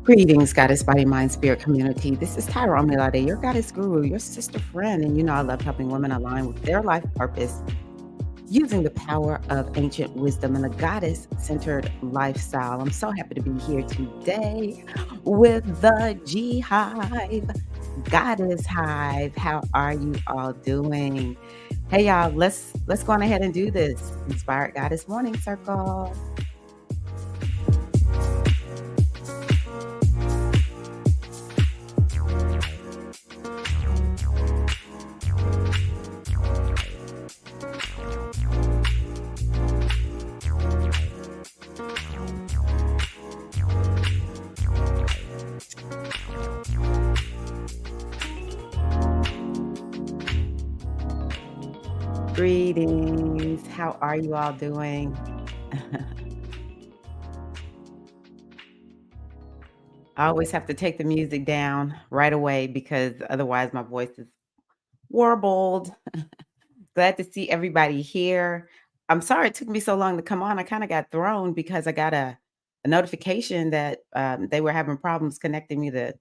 Greetings, Goddess Body Mind Spirit community. This is Tyra Milade, your goddess guru, your sister friend, and you know I love helping women align with their life purpose using the power of ancient wisdom and a goddess-centered lifestyle. I'm so happy to be here today with the G Hive, Goddess Hive. How are you all doing? Hey y'all, let's go on ahead and do this. Inspired Goddess Morning Circle. Greetings. How are you all doing? I always have to take the music down right away because otherwise my voice is warbled. Glad to see everybody here. I'm sorry it took me so long to come on. I kind of got thrown because I got a notification that they were having problems connecting me to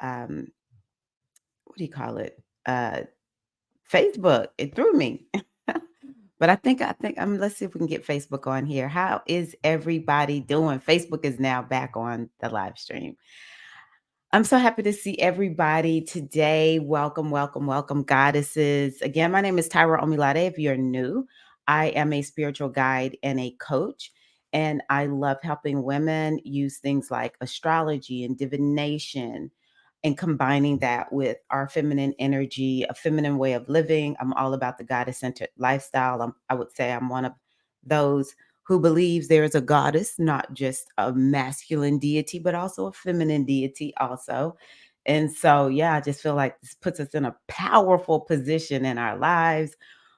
um, what do you call it? Facebook. It threw me. But I think let's see if we can get Facebook on here. How is everybody doing? Facebook is now back on the live stream. I'm so happy to see everybody today. Welcome, welcome, welcome, goddesses. Again, my name is Tyra Omilade. If you're new, I am a spiritual guide and a coach, and I love helping women use things like astrology and divination and combining that with our feminine energy, a feminine way of living. I'm all about the goddess centered lifestyle. I would say I'm one of those who believes there is a goddess, not just a masculine deity, but also a feminine deity also. And so, yeah, I just feel like this puts us in a powerful position in our lives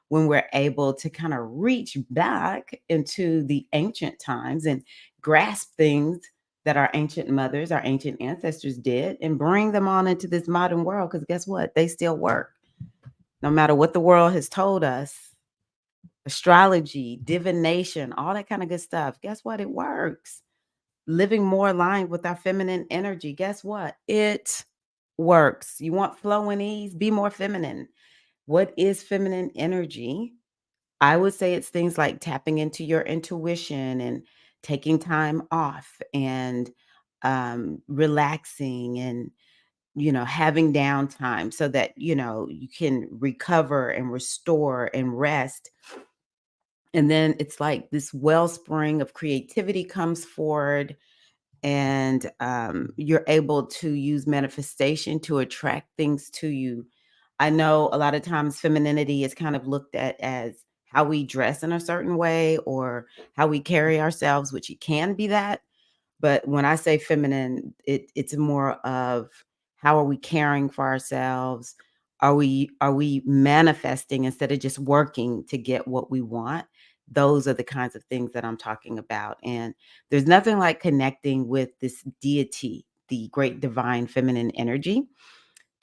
when we're able to kind of reach back into the ancient times and grasp things that our ancient mothers, our ancient ancestors did and bring them on into this modern world. Because guess what? They still work. No matter what the world has told us, astrology, divination, all that kind of good stuff. Guess what? It works. Living more aligned with our feminine energy. Guess what? It works. You want flow and ease? Be more feminine. What is feminine energy? I would say it's things like tapping into your intuition and taking time off and relaxing and having downtime so that you can recover and restore and rest. And then it's like this wellspring of creativity comes forward, and you're able to use manifestation to attract things to you. I know a lot of times femininity is kind of looked at as how we dress in a certain way or how we carry ourselves, which it can be that. But when I say feminine, it's more of how are we caring for ourselves? Are we manifesting instead of just working to get what we want? Those are the kinds of things that I'm talking about. And there's nothing like connecting with this deity, the great divine feminine energy,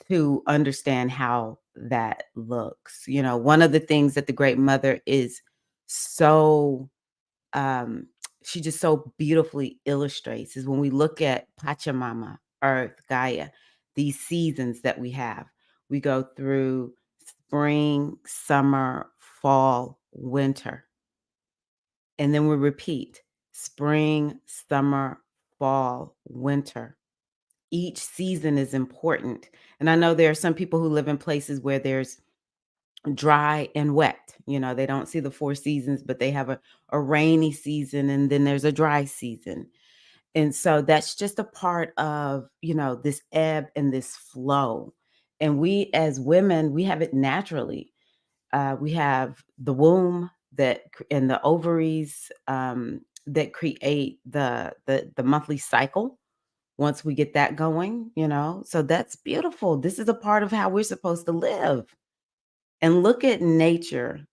to understand how that looks. One of the things that the great mother is so um, she just so beautifully illustrates is when we look at Pachamama, Earth, Gaia, these seasons that we have. We go through spring, summer, fall, winter, and then we repeat spring, summer, fall, winter. each season is important. And I know there are some people who live in places where there's dry and wet. They don't see the four seasons, but they have a rainy season and then there's a dry season. And so that's just a part of, this ebb and this flow. And we as women, we have it naturally. We have the womb and the ovaries that create the monthly cycle. Once we get that going, so that's beautiful. This is a part of how we're supposed to live. And look at nature.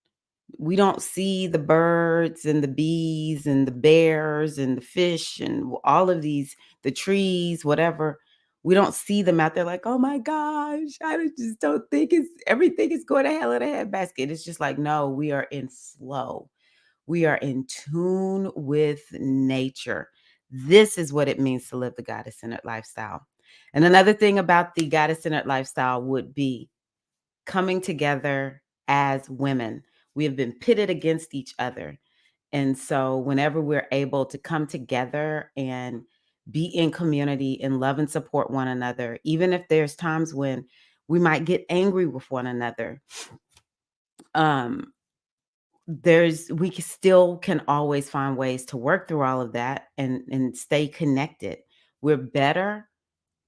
We don't see the birds and the bees and the bears and the fish and all of these, the trees, whatever. We don't see them out there like, oh my gosh, just don't think everything is going to hell in a handbasket. It's just like, no, we are in flow. We are in tune with nature. This is what it means to live the goddess centered lifestyle. And another thing about the goddess centered lifestyle would be coming together as women. We have been pitted against each other. And so, whenever we're able to come together and be in community and love and support one another, even if there's times when we might get angry with one another, um, still can always find ways to work through all of that and stay connected. We're better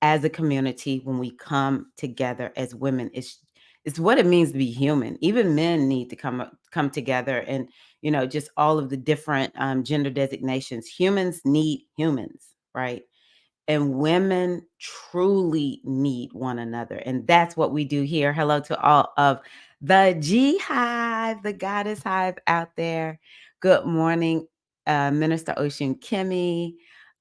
as a community when we come together as women. It's what it means to be human. Even men need to come together, and just all of the different gender designations. Humans need humans, right? And women truly need one another. And that's what we do here. Hello to all of the G Hive, the goddess hive out there. Good morning, Minister Ocean Kimmy.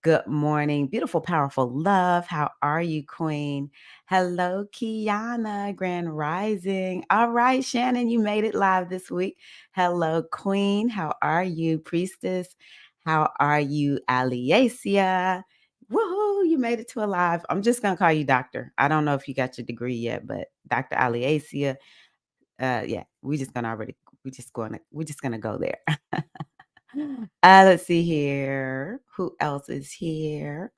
Good morning, beautiful, powerful love. How are you, Queen? Hello, Kiana, Grand Rising. All right, Shannon, you made it live this week. Hello, Queen. How are you, Priestess? How are you, Aliasia? Woohoo, you made it to alive. I'm just gonna call you doctor. I don't know if you got your degree yet, but Dr. Aliasia, yeah, we're just gonna go there. Let's see here. Who else is here?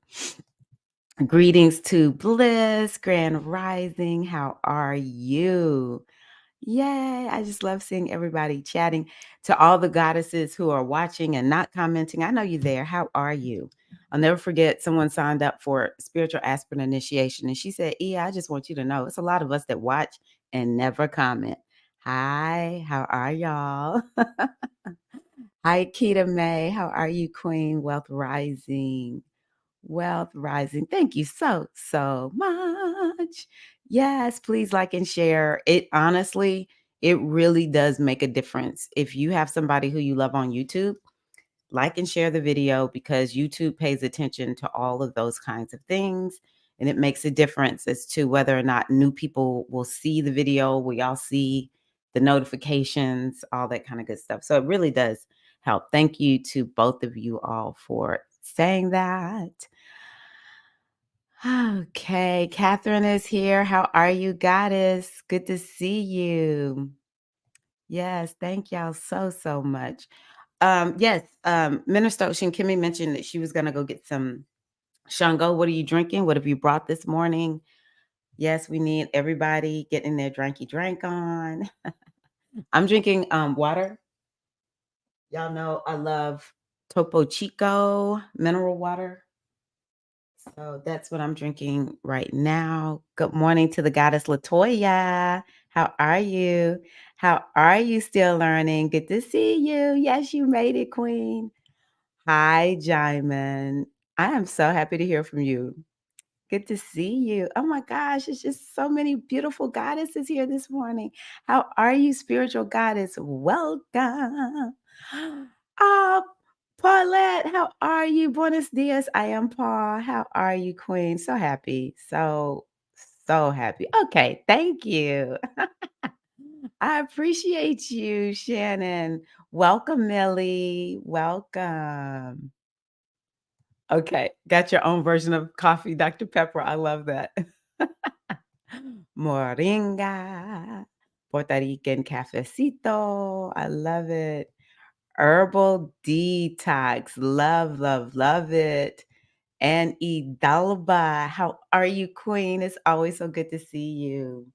Greetings to Bliss, Grand Rising. How are you? Yay. I just love seeing everybody chatting. To all the goddesses who are watching and not commenting, I know you're there. How are you? I'll never forget someone signed up for spiritual aspirin initiation. And she said, I just want you to know it's a lot of us that watch and never comment. Hi, how are y'all? Hi, Keita May. How are you, Queen? Wealth Rising. Wealth Rising. Thank you so much. Yes, please like and share. It really does make a difference. If you have somebody who you love on YouTube, like and share the video because YouTube pays attention to all of those kinds of things. And it makes a difference as to whether or not new people will see the video. We all see the notifications, all that kind of good stuff. So it really does help. Thank you to both of you all for saying that. Okay, Catherine is here. How are you, goddess? Good to see you. Yes, thank y'all so much. Yes, Minister Ocean Kimmy mentioned that she was gonna go get some Shango. What are you drinking? What have you brought this morning? Yes, we need everybody getting their drinky drink on. I'm drinking water. Y'all know I love Topo Chico mineral water. So that's what I'm drinking right now. Good morning to the goddess Latoya. How are you? How are you still learning? Good to see you. Yes, you made it, Queen. Hi, Jaimin. I am so happy to hear from you. Good to see you. Oh my gosh, it's just so many beautiful goddesses here this morning. How are you, spiritual goddess? Welcome. Oh, Paulette, how are you? Buenos dias. I am Paul. How are you, Queen? So happy. So happy. Okay, thank you. I appreciate you, Shannon. Welcome, Millie. Welcome. Okay, got your own version of coffee, Dr. Pepper. I love that. Moringa, Puerto Rican cafecito. I love it. Herbal detox. Love it. And Idalba, how are you, Queen? It's always so good to see you.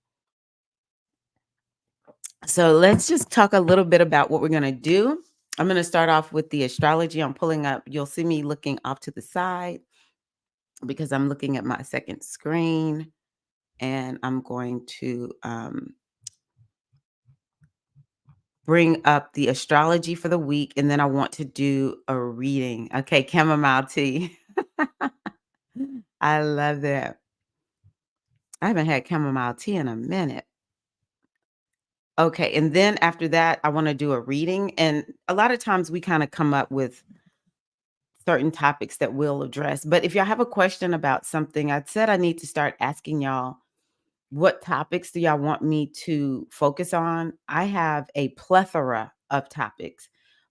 So let's just talk a little bit about what we're going to do. I'm going to start off with the astrology. I'm pulling up. You'll see me looking off to the side because I'm looking at my second screen, and I'm going to bring up the astrology for the week, and then I want to do a reading. Okay, chamomile tea. I love that. I haven't had chamomile tea in a minute. Okay, and then after that, I want to do a reading. And a lot of times we kind of come up with certain topics that we'll address. But if y'all have a question about something, I said I need to start asking y'all, what topics do y'all want me to focus on? I have a plethora of topics,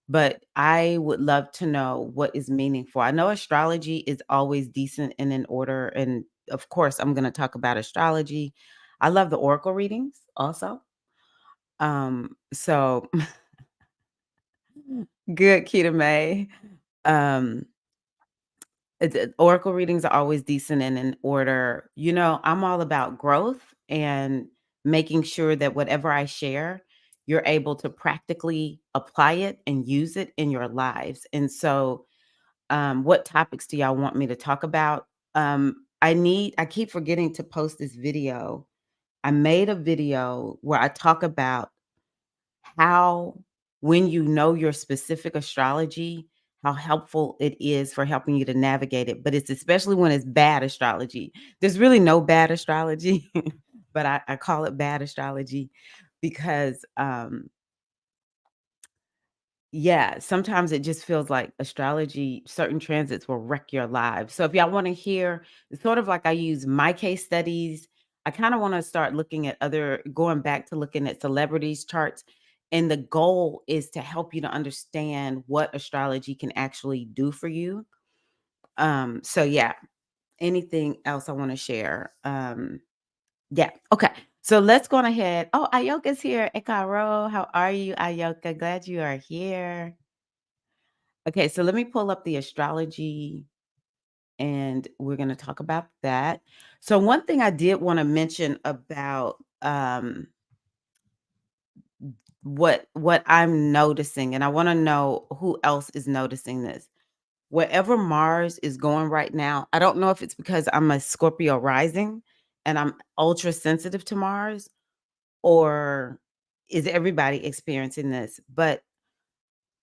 but I would love to know what is meaningful. I know astrology is always decent and in order. And of course, I'm going to talk about astrology. I love the oracle readings also. So good, Keita May. Um, oracle readings are always decent and in order. You know, I'm all about growth and making sure that whatever I share, you're able to practically apply it and use it in your lives. And so, what topics do y'all want me to talk about? I keep forgetting to post this video. I made a video where I talk about how, when you know your specific astrology, how helpful it is for helping you to navigate it. But it's especially when it's bad astrology. There's really no bad astrology, but I call it bad astrology because yeah, sometimes it just feels like astrology, certain transits will wreck your lives. So if y'all want to hear, it's sort of like I use my case studies. I kind of want to start looking at going back to looking at celebrities' charts. And the goal is to help you to understand what astrology can actually do for you. So yeah, anything else I want to share? Yeah, okay. So let's go on ahead. Oh, Ayoka's here. Ekaro, how are you, Ayoka? Glad you are here. Okay, so let me pull up the astrology and we're going to talk about that. So one thing I did want to mention about what I'm noticing, and I want to know who else is noticing this. Wherever Mars is going right now, I don't know if it's because I'm a Scorpio rising and I'm ultra sensitive to Mars, or is everybody experiencing this? But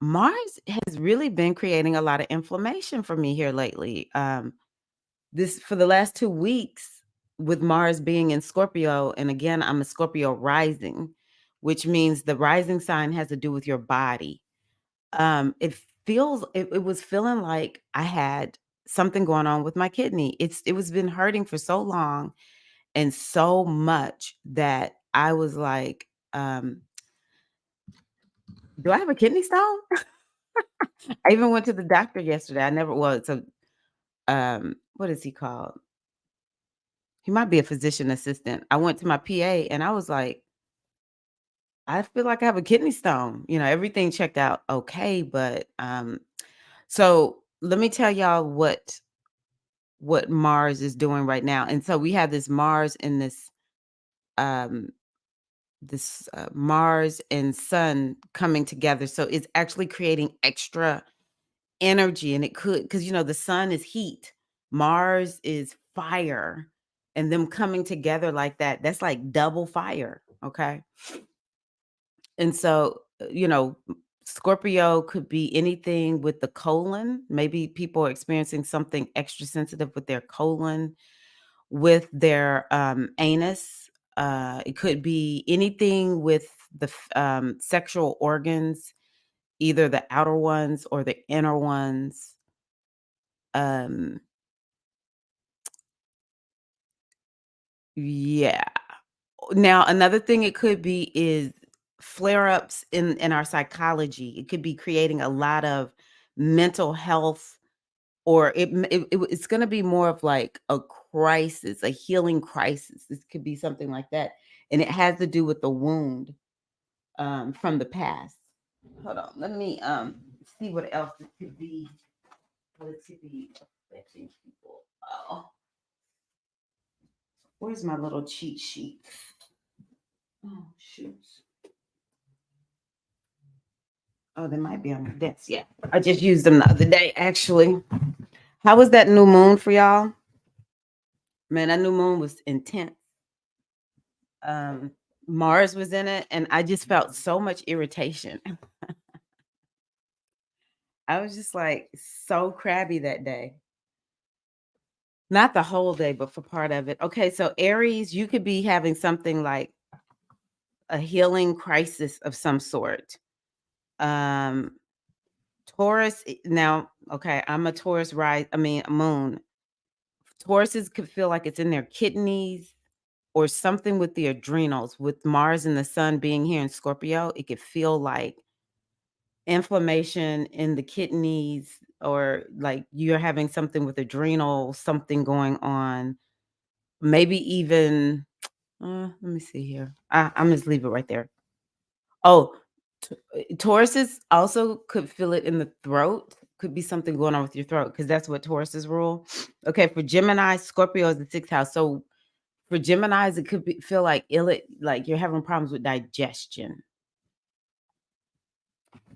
Mars has really been creating a lot of inflammation for me here lately. This for the last 2 weeks with Mars being in Scorpio, and again, I'm a Scorpio rising, which means the rising sign has to do with your body. It was feeling like I had something going on with my kidney. It was been hurting for so long and so much that I was like, do I have a kidney stone? I even went to the doctor yesterday. I never was. So what is he called? He might be a physician assistant. I went to my PA and I was like, I feel like I have a kidney stone. You know, everything checked out okay, but so let me tell y'all what Mars is doing right now. And so we have this Mars and um this Mars and Sun coming together. So it's actually creating extra energy, and it could, because you know the Sun is heat, Mars is fire, and them coming together like that, that's like double fire. Okay. And so Scorpio could be anything with the colon. Maybe people are experiencing something extra sensitive with their colon, with their anus. It could be anything with the sexual organs, either the outer ones or the inner ones. um Yeah. Now, another thing it could be is flare-ups in our psychology. It could be creating a lot of mental health, or it's gonna be more of like a crisis, a healing crisis. This could be something like that, and it has to do with the wound, from the past. Hold on, let me, see what else it could be, what it could be affecting people. Oh, where's my little cheat sheet? Oh, shoot. Oh, they might be on the desk. Yeah. I just used them the other day, actually. How was that new moon for y'all? Man, that new moon was intense. Um, Mars was in it, and I just felt so much irritation. I was just like so crabby that day. Not the whole day, but for part of it. Okay, so Aries, you could be having something like a healing crisis of some sort. Um, Taurus, now, okay, I'm a Taurus moon. Tauruses could feel like it's in their kidneys or something with the adrenals. With Mars and the sun being here in Scorpio, it could feel like inflammation in the kidneys, or like you're having something with adrenal, something going on. Maybe even, let me see here. I'm just leave it right there. Oh, Tauruses also could feel it in the throat. Could be something going on with your throat because that's what Tauruses rule. Okay, for Gemini, Scorpio is the sixth house. So for Geminis, it could feel like like you're having problems with digestion.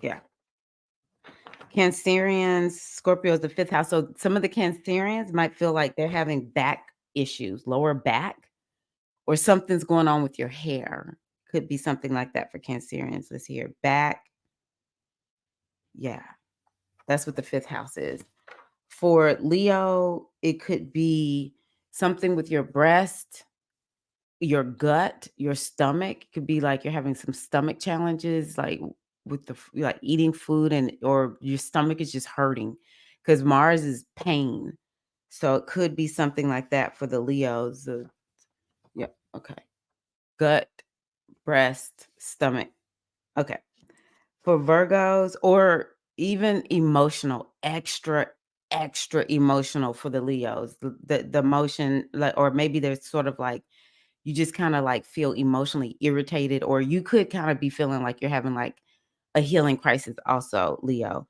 Yeah. Cancerians, Scorpio is the fifth house. So some of the Cancerians might feel like they're having back issues, lower back, or something's going on with your hair. Could be something like that for Cancerians. Let's hear back. Yeah, that's what the fifth house is. For Leo, it could be something with your breast, your gut, your stomach. It could be like you're having some stomach challenges, like with like eating food, and or your stomach is just hurting because Mars is pain. So it could be something like that for the Leos. Yeah, okay. Gut, breast, stomach. Okay. For Virgos, or even emotional, extra emotional for the Leos. The emotion, like, or maybe there's sort of like you just kind of like feel emotionally irritated, or you could kind of be feeling like you're having like a healing crisis also, Leo.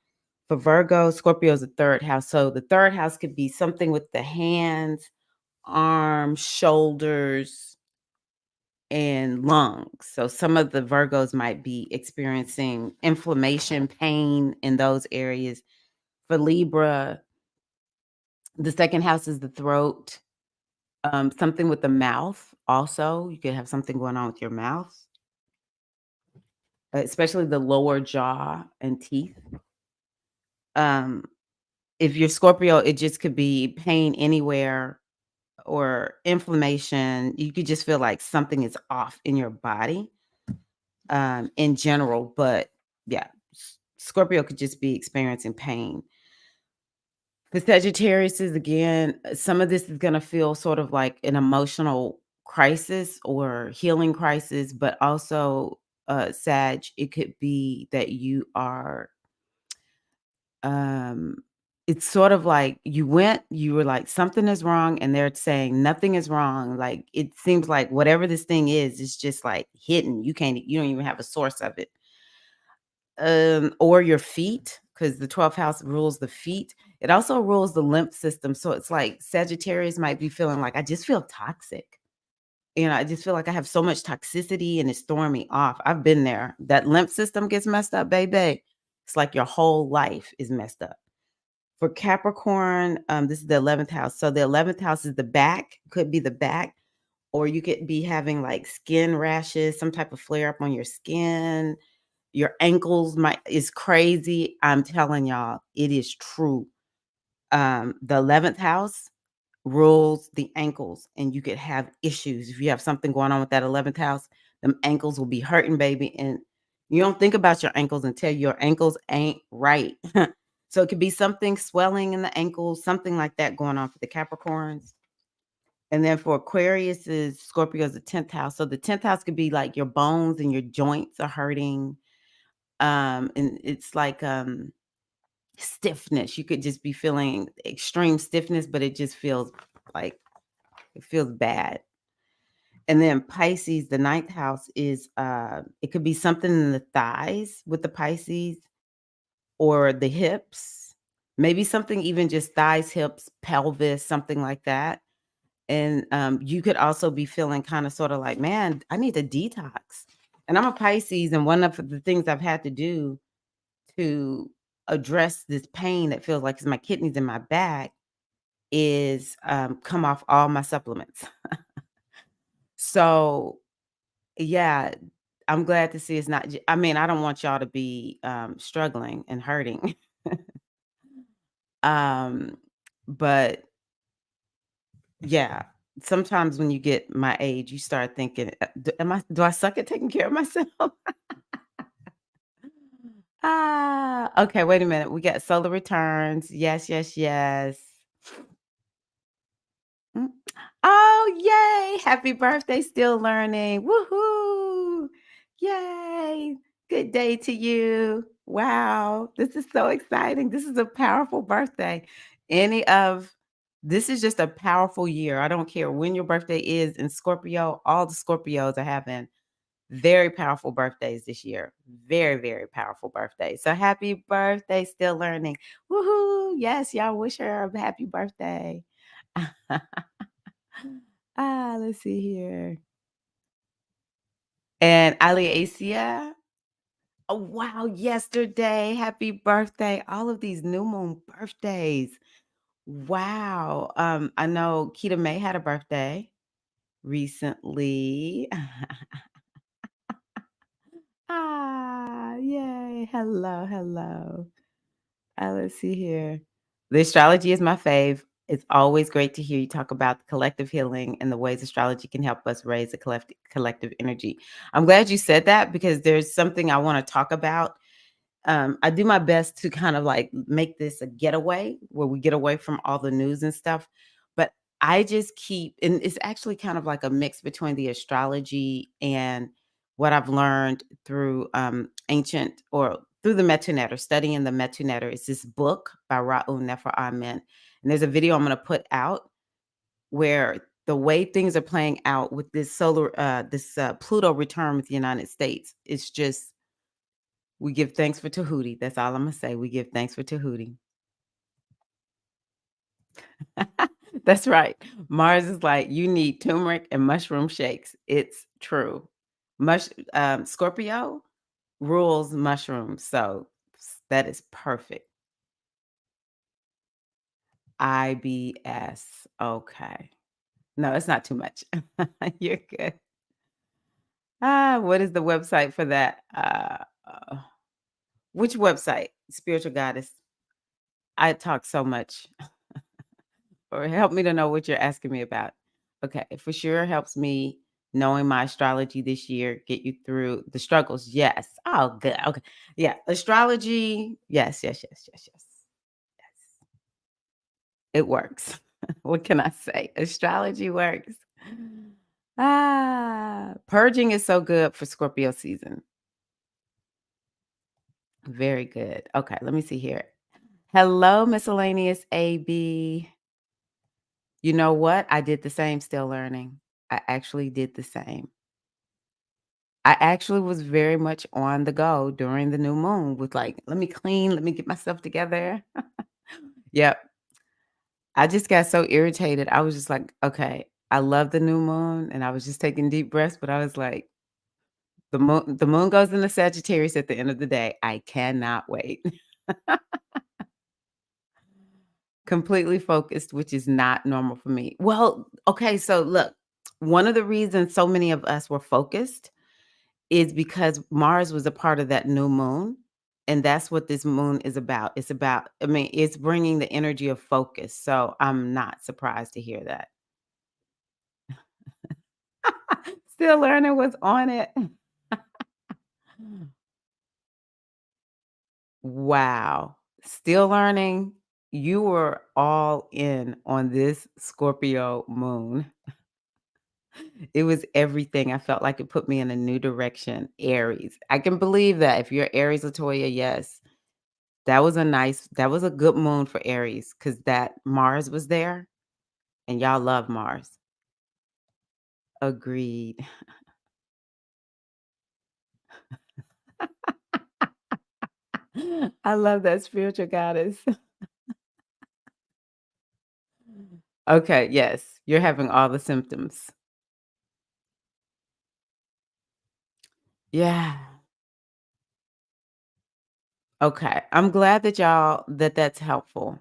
For Virgo, Scorpio is the third house. So the third house could be something with the hands, arms, shoulders, and lungs. So some of the Virgos might be experiencing inflammation, pain in those areas. For Libra, the second house is the throat. Something with the mouth also. You could have something going on with your mouth, especially the lower jaw and teeth. Um, if you're Scorpio, it just could be pain anywhere or inflammation. You could just feel like something is off in your body, in general. But yeah, Scorpio could just be experiencing pain. For Sagittarius is again, some of this is going to feel sort of like an emotional crisis or healing crisis, but also, Sag, it could be that you are, um, it's sort of like you were like, something is wrong, and they're saying nothing is wrong. Like it seems like whatever this thing is just like hidden. You don't even have a source of it. Or your feet, because the 12th house rules the feet. It also rules the lymph system. So it's like Sagittarius might be feeling like, I just feel toxic. I just feel like I have so much toxicity and it's throwing me off. I've been there. That lymph system gets messed up, baby. It's like your whole life is messed up. For Capricorn, this is the 11th house. So the 11th house is the back, could be the back, or you could be having like skin rashes, some type of flare up on your skin. Your ankles might is crazy. I'm telling y'all, it is true. The 11th house rules the ankles, and you could have issues. If you have something going on with that 11th house, them ankles will be hurting, baby. And you don't think about your ankles until your ankles ain't right. So it could be something swelling in the ankles, something like that going on for the Capricorns. And then for Aquarius is Scorpio is the 10th house. So the 10th house could be like your bones and your joints are hurting. And it's like stiffness. You could just be feeling extreme stiffness, but it just feels like it feels bad. And then Pisces, the ninth house is it could be something in the thighs with the Pisces, or the hips, maybe something even just thighs, hips, pelvis, something like that. And you could also be feeling kind of sort of like, man, I need to detox. And I'm a Pisces, and one of the things I've had to do to address this pain that feels like it's my kidneys in my back is come off all my supplements. So yeah, I'm glad to see it's not. I mean, I don't want y'all to be struggling and hurting. um, but yeah, sometimes when you get my age, you start thinking, do I suck at taking care of myself? Okay, wait a minute. We got solar returns. Yes, yes, yes. Mm. Oh, yay! Happy birthday, still learning. Woohoo! Yay! Good day to you. Wow, this is so exciting. This is a powerful birthday. Any of This is just a powerful year. I don't care when your birthday is in Scorpio, all the Scorpios are having very powerful birthdays this year. Very, very powerful birthdays. So happy birthday, still learning. Woohoo! Yes, y'all wish her a happy birthday. Let's see here. And Aliacia. Oh, wow, yesterday. Happy birthday. All of these new moon birthdays. Wow. I know Keita May had a birthday recently. Yay. Hello, hello. Let's see here. The astrology is my fave. It's always great to hear you talk about the collective healing and the ways astrology can help us raise the collective energy. I'm glad you said that because there's something I want to talk about. I do my best to kind of like make this a getaway where we get away from all the news and stuff. But I just keep, and it's actually kind of like a mix between the astrology and what I've learned through ancient or through the Metunetter, studying the Metunetter. It's this book by Ra'u Nefer Amen. And there's a video I'm going to put out where the way things are playing out with this Pluto return with the United States, it's just we give thanks for Tahuti. That's all Imma say. We give thanks for Tahuti. That's right. Mars is like, "You need turmeric and mushroom shakes." It's true. Scorpio rules mushrooms, so that is perfect. IBS. Okay. No, it's not too much. You're good. What is the website for that? Which website? Spiritual Goddess. I talk so much. Or help me to know what you're asking me about. Okay, it for sure helps me knowing my astrology this year, get you through the struggles. Yes. Oh, good. Okay. Yeah. Astrology. Yes, yes, yes, yes, yes. Yes. It works. What can I say? Astrology works. Purging is so good for Scorpio season. Very good. Okay, let me see here. Hello, miscellaneous AB. You know what? I did the same, still learning. I actually did the same. I actually was very much on the go during the new moon with like, let me clean, let me get myself together. Yep. I just got so irritated. I was just like, okay, I love the new moon. And I was just taking deep breaths, but I was like, the moon goes into Sagittarius at the end of the day. I cannot wait. Completely focused, which is not normal for me. Well, okay, so look, one of the reasons so many of us were focused is because Mars was a part of that new moon, and that's what this moon is about. It's about, I mean, it's bringing the energy of focus, so I'm not surprised to hear that. Still learning what's on it. Wow. Still learning. You were all in on this Scorpio moon. It was everything. I felt like it put me in a new direction. Aries. I can believe that if you're Aries, Latoya, yes. That was a good moon for Aries because that Mars was there and y'all love Mars. Agreed. I love that spiritual goddess. Okay, yes, you're having all the symptoms. Yeah. Okay. I'm glad that that's helpful.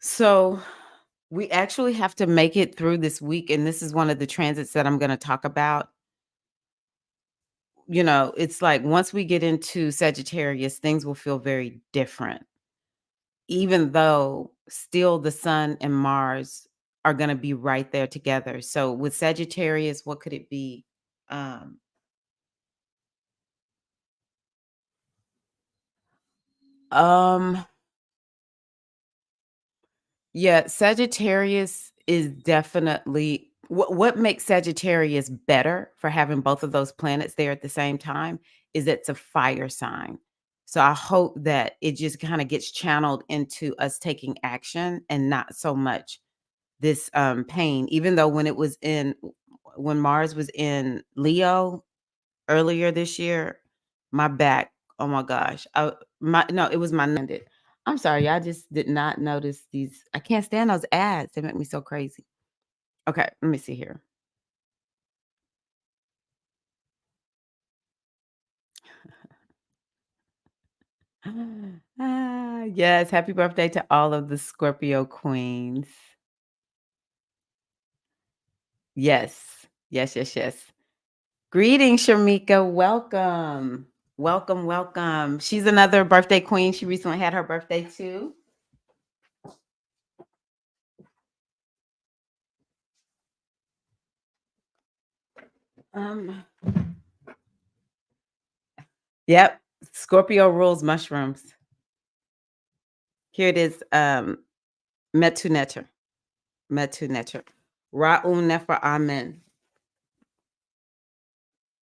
So, we actually have to make it through this week, and this is one of the transits that I'm gonna talk about. It's like once we get into Sagittarius, things will feel very different, even though still the Sun and Mars are gonna be right there together. So, with Sagittarius, what could it be? Um, um Yeah, Sagittarius is definitely what makes Sagittarius better for having both of those planets there at the same time is it's a fire sign. So I hope that it just kind of gets channeled into us taking action and not so much this pain. Even though when Mars was in Leo earlier this year, my back, oh my gosh. My no, it was my ended. I'm sorry, I just did not notice these. I can't stand those ads. They make me so crazy. Okay, let me see here. Yes, happy birthday to all of the Scorpio queens. Yes. Yes, yes, yes. Greetings, Shamika. Welcome. Welcome, welcome. She's another birthday queen. She recently had her birthday too. Um, yep. Scorpio rules mushrooms. Here it is. Metu Neter. Metu Neter. Ra'un Nefer Amen.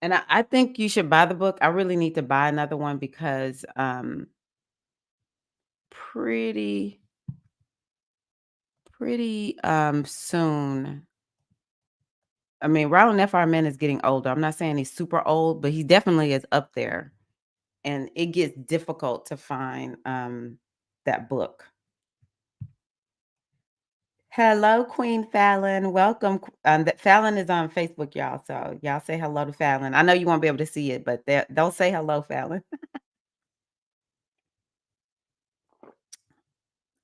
And I think you should buy the book. I really need to buy another one because pretty soon. I mean, Ra'un Nefer Amen is getting older. I'm not saying he's super old, but he definitely is up there. And it gets difficult to find that book. Hello, Queen Fallon. Welcome. That Fallon is on Facebook, y'all. So y'all say hello to Fallon. I know you won't be able to see it, but don't say hello, Fallon.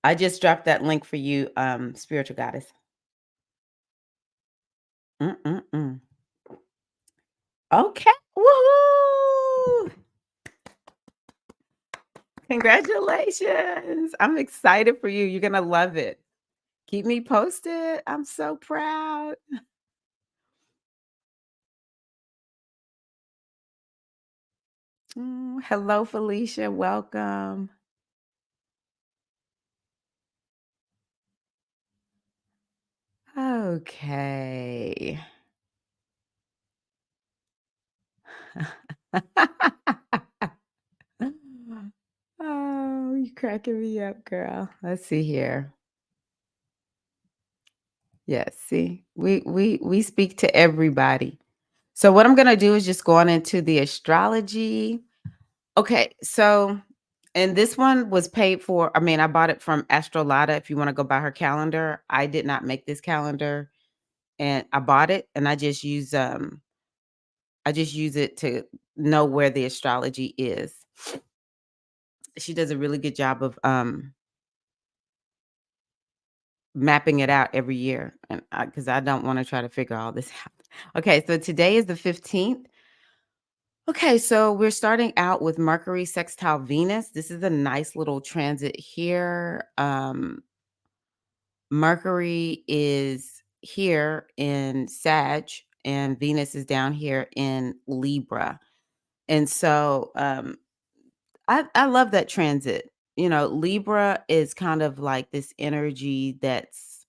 I just dropped that link for you, spiritual goddess. Mm-mm-mm. Okay. Woohoo! Congratulations. I'm excited for you. You're gonna love it. Keep me posted. I'm so proud. Hello, Felicia. Welcome. Okay. Oh, you cracking me up, girl. Let's see here. Yes, see, we speak to everybody. So what I'm gonna do is just go on into the astrology. Okay, so and this one was paid for. I mean, I bought it from Astrolata. If you want to go buy her calendar, I did not make this calendar, and I bought it, and I just use it to know where the astrology is. She does a really good job of mapping it out every year, and because I don't want to try to figure all this out. Okay, so today is the 15th. Okay, so we're starting out with Mercury sextile Venus. This is a nice little transit here. Mercury is here in Sag, and Venus is down here in Libra. And so I love that transit. Libra is kind of like this energy that's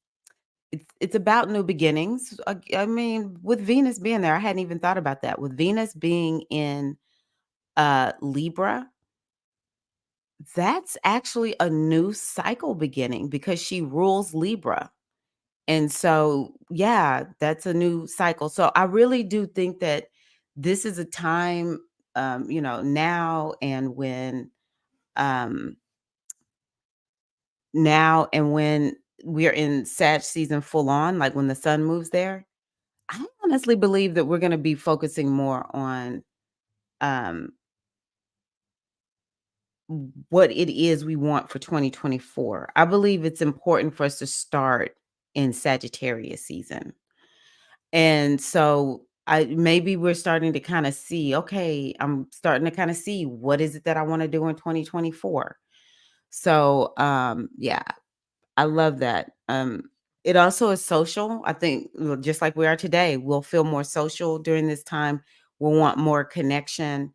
it's about new beginnings. I mean, with Venus being there, I hadn't even thought about that. With Venus being in Libra, that's actually a new cycle beginning because she rules Libra. And so, yeah, that's a new cycle. So I really do think that this is a time, now and when um, now and when we're in Sag season full on, like when the sun moves there, I honestly believe that we're gonna be focusing more on, um, what it is we want for 2024. I believe it's important for us to start in Sagittarius season. And so I maybe we're starting to kind of see, okay, I'm starting to kind of see what is it that I want to do in 2024. So yeah, I love that. It also is social. I think just like we are today, we'll feel more social during this time. We'll want more connection.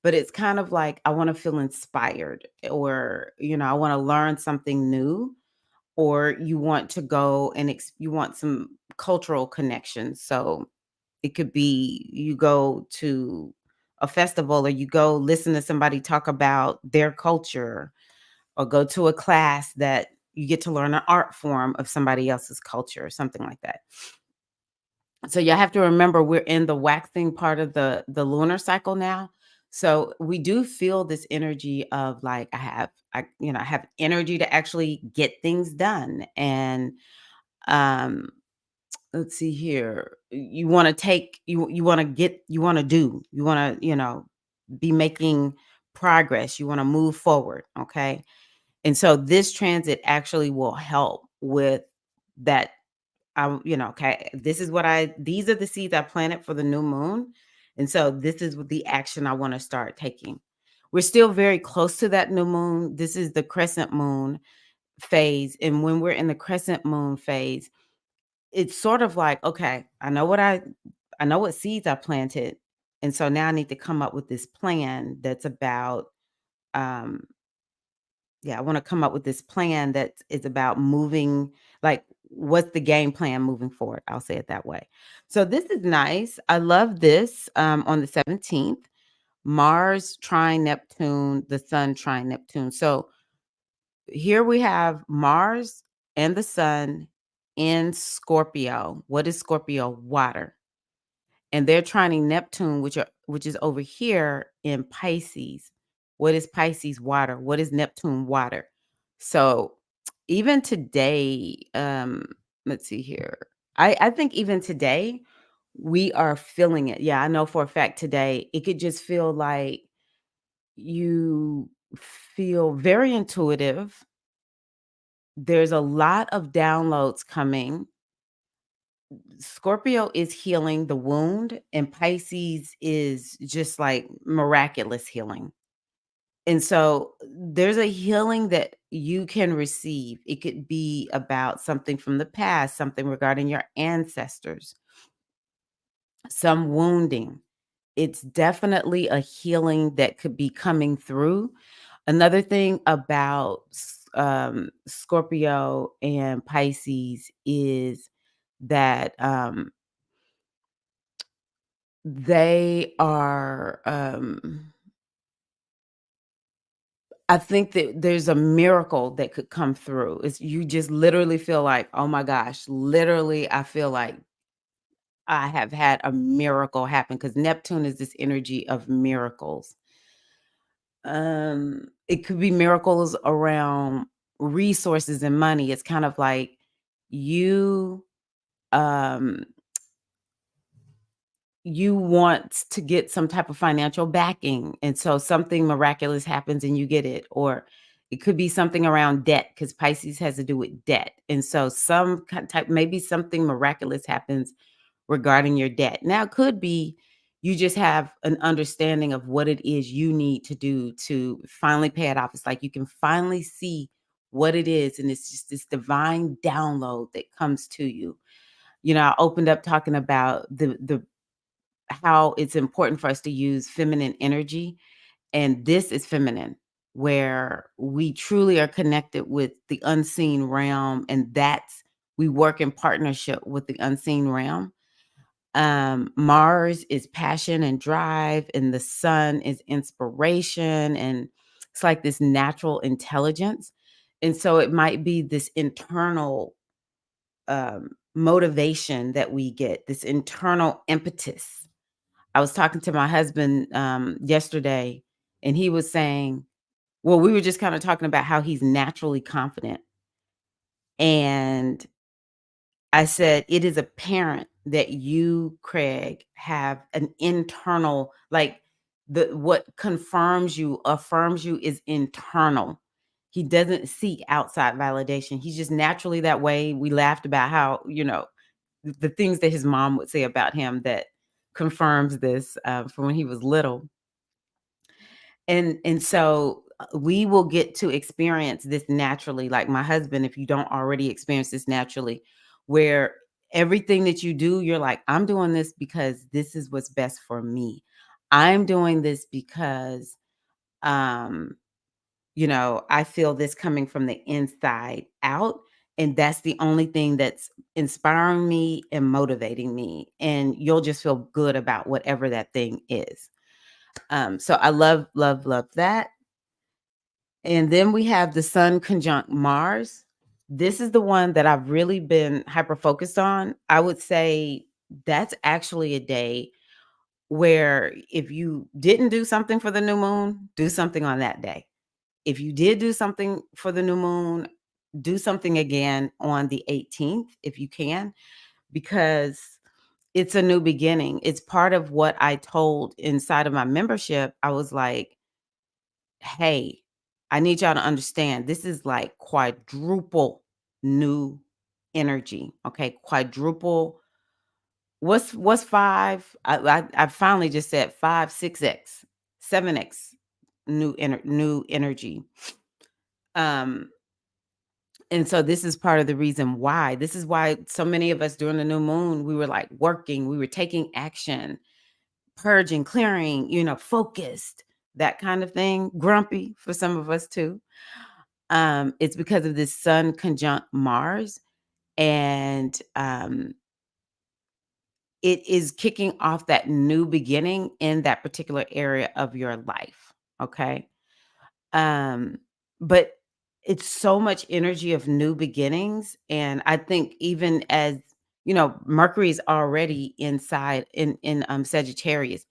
But it's kind of like I want to feel inspired or, I want to learn something new or you want to go and you want some cultural connections. So it could be you go to a festival or you go listen to somebody talk about their culture or go to a class that you get to learn an art form of somebody else's culture or something like that. So you have to remember we're in the waxing part of the lunar cycle now. So we do feel this energy of like I have energy to actually get things done and um let's see here. You want to take you want to get you want to do. You want to, be making progress. You want to move forward, okay? And so this transit actually will help with that. Okay, these are the seeds I planted for the new moon. And so this is what the action I want to start taking. We're still very close to that new moon. This is the crescent moon phase. And when we're in the crescent moon phase, it's sort of like, okay, I know what seeds I planted. And so now I need to come up with this plan that's about um yeah, I wanna come up with this plan that is about moving like, what's the game plan moving forward? I'll say it that way. So this is nice. I love this, on the 17th, Mars trine Neptune, the Sun trine Neptune. So here we have Mars and the Sun in Scorpio. What is Scorpio? Water. And they're trining Neptune, which is over here in Pisces. What is Pisces? Water. What is Neptune? Water. So even today, let's see here. I think even today we are feeling it. Yeah, I know for a fact today it could just feel like you feel very intuitive. There's a lot of downloads coming. Scorpio is healing the wound, and Pisces is just like miraculous healing. And so there's a healing that you can receive. It could be about something from the past, something regarding your ancestors, some wounding. It's definitely a healing that could be coming through. Another thing about Scorpio and Pisces is that they are, I think that there's a miracle that could come through. It's you just literally feel like, "Oh my gosh," literally, I feel like I have had a miracle happen because Neptune is this energy of miracles. It could be miracles around resources and money. It's kind of like you, um you want to get some type of financial backing, and so something miraculous happens and you get it, or it could be something around debt because Pisces has to do with debt, and so some type maybe something miraculous happens regarding your debt. Now, it could be you just have an understanding of what it is you need to do to finally pay it off. It's like you can finally see what it is, and it's just this divine download that comes to you. I opened up talking about the how it's important for us to use feminine energy. And this is feminine, where we truly are connected with the unseen realm. And we work in partnership with the unseen realm. Mars is passion and drive, and the sun is inspiration. And it's like this natural intelligence. And so it might be this internal motivation that we get, this internal impetus. I was talking to my husband, yesterday, and he was saying we were just kinda talking about how he's naturally confident. And I said, "It is apparent that you, Craig, have an internal, like, the what confirms you, affirms you is internal. He doesn't seek outside validation. He's just naturally that way." We laughed about how, the things that his mom would say about him that confirms this, from when he was little. And so, we will get to experience this naturally, like my husband, if you don't already experience this naturally, where everything that you do, you're like, "I'm doing this because this is what's best for me. I'm doing this because, um, I feel this coming from the inside out, and that's the only thing that's inspiring me and motivating me, and you'll just feel good about whatever that thing is." So I love, love, love that. And then we have the Sun conjunct Mars. This is the one that I've really been hyper focused on. I would say that's actually a day where if you didn't do something for the new moon, do something on that day. If you did do something for the new moon, do something again on the 18th if you can, because it's a new beginning. It's part of what I told inside of my membership. I was like, "Hey, I need y'all to understand this is like quadruple new energy." Okay, quadruple. What's five? I finally just said five, 6x, 7x new energy. Um, and so this is part of the reason why. This is why so many of us during the new moon, we were like working, we were taking action, purging, clearing, focused, that kind of thing. Grumpy for some of us too. It's because of this Sun conjunct Mars, and it is kicking off that new beginning in that particular area of your life. Okay. Um, but it's so much energy of new beginnings. And I think even as Mercury's already inside in Sagittarius.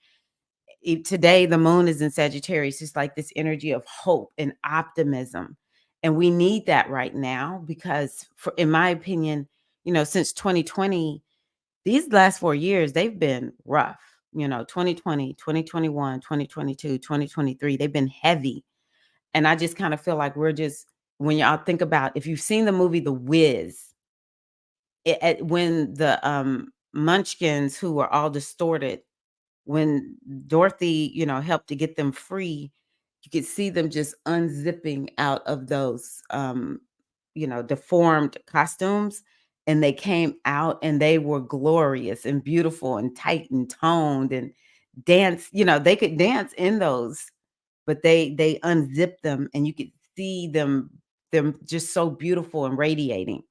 Today the moon is in Sagittarius. It's like this energy of hope and optimism. And we need that right now because in my opinion, since 2020, these last 4 years, they've been rough. 2020, 2021, 2022, 2023, they've been heavy. And I just kind of feel like we're just, when y'all think about, if you've seen the movie The Wiz, when the munchkins who were all distorted, when Dorothy, helped to get them free, you could see them just unzipping out of those, deformed costumes. And they came out and they were glorious and beautiful and tight and toned and dance. They could dance in those, but they unzipped them and you could see them just so beautiful and radiating.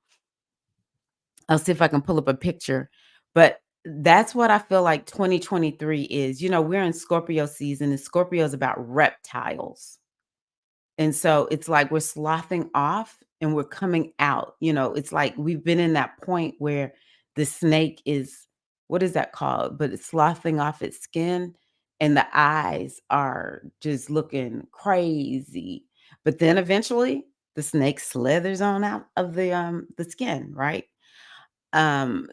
I'll see if I can pull up a picture, but that's what I feel like 2023 is. We're in Scorpio season, and Scorpio is about reptiles. And so it's like we're sloughing off and we're coming out. It's like we've been in that point where the snake is, what is that called? But it's sloughing off its skin and the eyes are just looking crazy. But then eventually the snake slithers on out of the skin, right?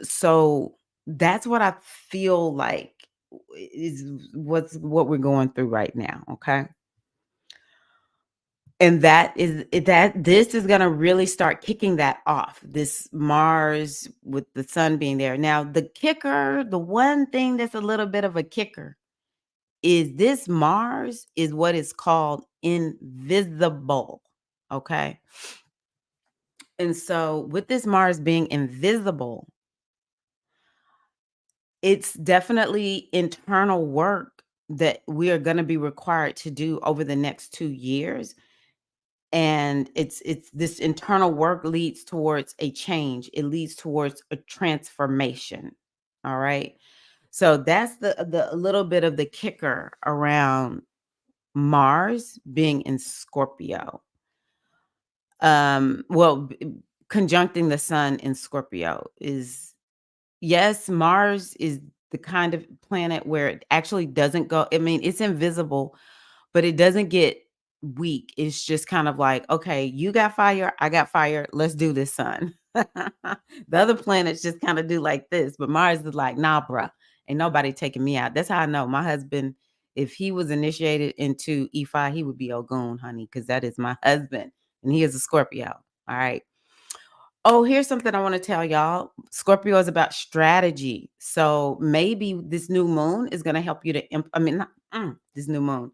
So that's what I feel like is what we're going through right now, okay? And that this is gonna really start kicking that off, this Mars with the sun being there. Now, the one thing that's a little bit of a kicker is this Mars is what is called invisible, okay? And so with this Mars being invisible, it's definitely internal work that we are gonna be required to do over the next 2 years, and it's this internal work leads towards a change. It leads towards a transformation, all right? So that's the a little bit of the kicker around Mars being in Scorpio. Well, conjuncting the sun in Scorpio is, yes, Mars is the kind of planet where it actually doesn't go, I mean, it's invisible, but it doesn't get week is just kind of like, okay, you got fire, I got fire, let's do this, son. The other planets just kind of do like this, but Mars is like, nah, bruh, ain't nobody taking me out. That's how I know my husband, if he was initiated into E5, he would be Ogun, honey, because that is my husband, and he is a Scorpio. All right. Oh, here's something I want to tell y'all. Scorpio is about strategy. So maybe this new moon is going to help you to, I mean, not, this new moon.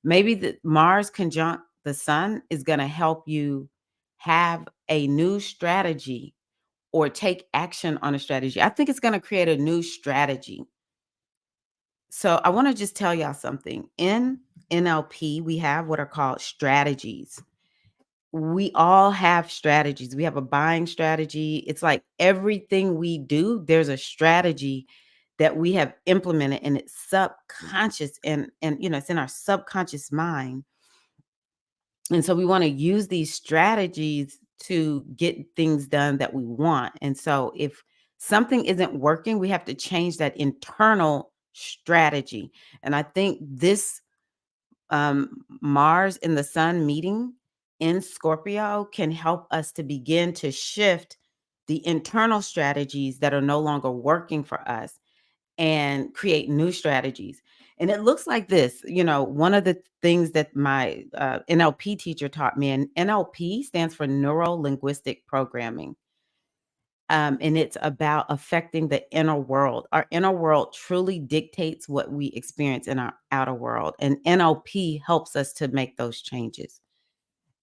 Maybe the Mars conjunct the sun is going to help you have a new strategy or take action on a strategy. I think it's going to create a new strategy. So I want to just tell y'all something. In NLP, we have what are called strategies. We all have strategies. We have a buying strategy. It's like everything we do, there's a strategy that we have implemented, and it's subconscious, and it's in our subconscious mind. And so we want to use these strategies to get things done that we want. And so if something isn't working, we have to change that internal strategy. And I think this Mars and the sun meeting in Scorpio can help us to begin to shift the internal strategies that are no longer working for us and create new strategies. And it looks like this. One of the things that my NLP teacher taught me, and NLP stands for Neuro Linguistic Programming. And it's about affecting the inner world. Our inner world truly dictates what we experience in our outer world. And NLP helps us to make those changes.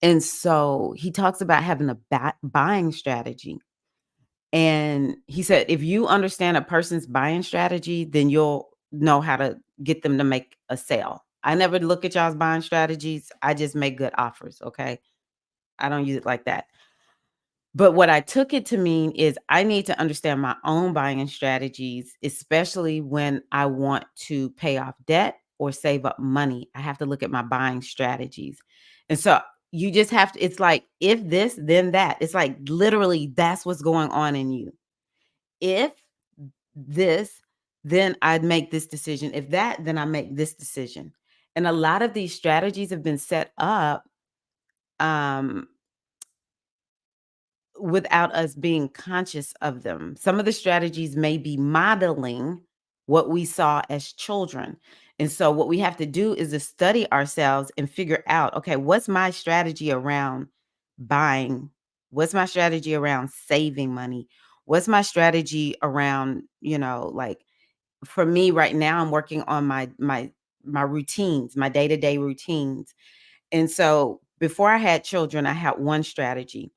And so he talks about having a buying strategy. And he said, if you understand a person's buying strategy, then you'll know how to get them to make a sale. I never look at y'all's buying strategies. I just make good offers. Okay. I don't use it like that. But what I took it to mean is I need to understand my own buying strategies, especially when I want to pay off debt or save up money. I have to look at my buying strategies. And so you just have to, it's like, if this, then that. It's like literally that's what's going on in you. If this, then I'd make this decision. If that, then I make this decision. And a lot of these strategies have been set up um without us being conscious of them. Some of the strategies may be modeling what we saw as children. And so what we have to do is to study ourselves and figure out, okay, what's my strategy around buying? What's my strategy around saving money? What's my strategy around, like for me right now, I'm working on my routines, my day-to-day routines. And so before I had children, I had one strategy.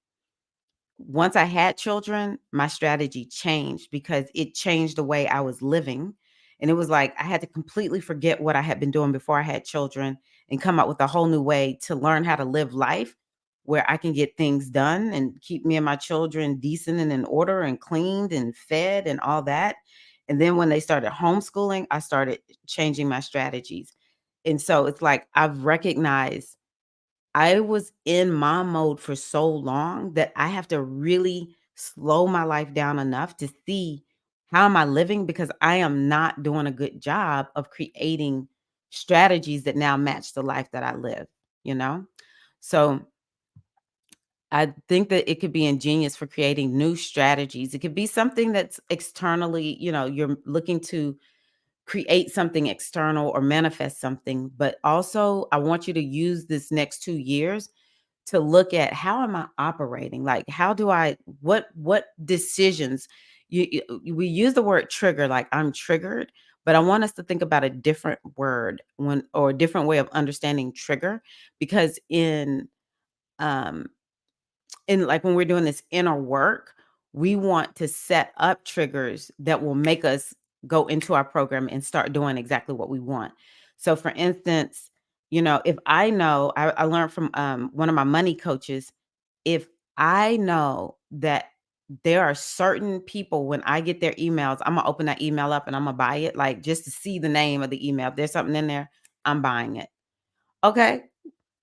Once I had children, my strategy changed because it changed the way I was living. And it was like I had to completely forget what I had been doing before I had children and come up with a whole new way to learn how to live life where I can get things done and keep me and my children decent and in order and cleaned and fed and all that. And then when they started homeschooling, I started changing my strategies. And so it's like I've recognized I was in mom mode for so long that I have to really slow my life down enough to see how am I living, because I am not doing a good job of creating strategies that now match the life that I live, you know? So I think that it could be ingenious for creating new strategies. It could be something that's externally, you're looking to create something external or manifest something, but also I want you to use this next 2 years to look at how am I operating? Like, how do what decisions we use the word trigger, like I'm triggered, but I want us to think about a different word or a different way of understanding trigger, because um in like when we're doing this inner work, we want to set up triggers that will make us go into our program and start doing exactly what we want. So for instance, if I know, I learned from one of my money coaches, if I know that there are certain people, when I get their emails, I'm gonna open that email up and I'm gonna buy it, like just to see the name of the email. If there's something in there, I'm buying it. Okay.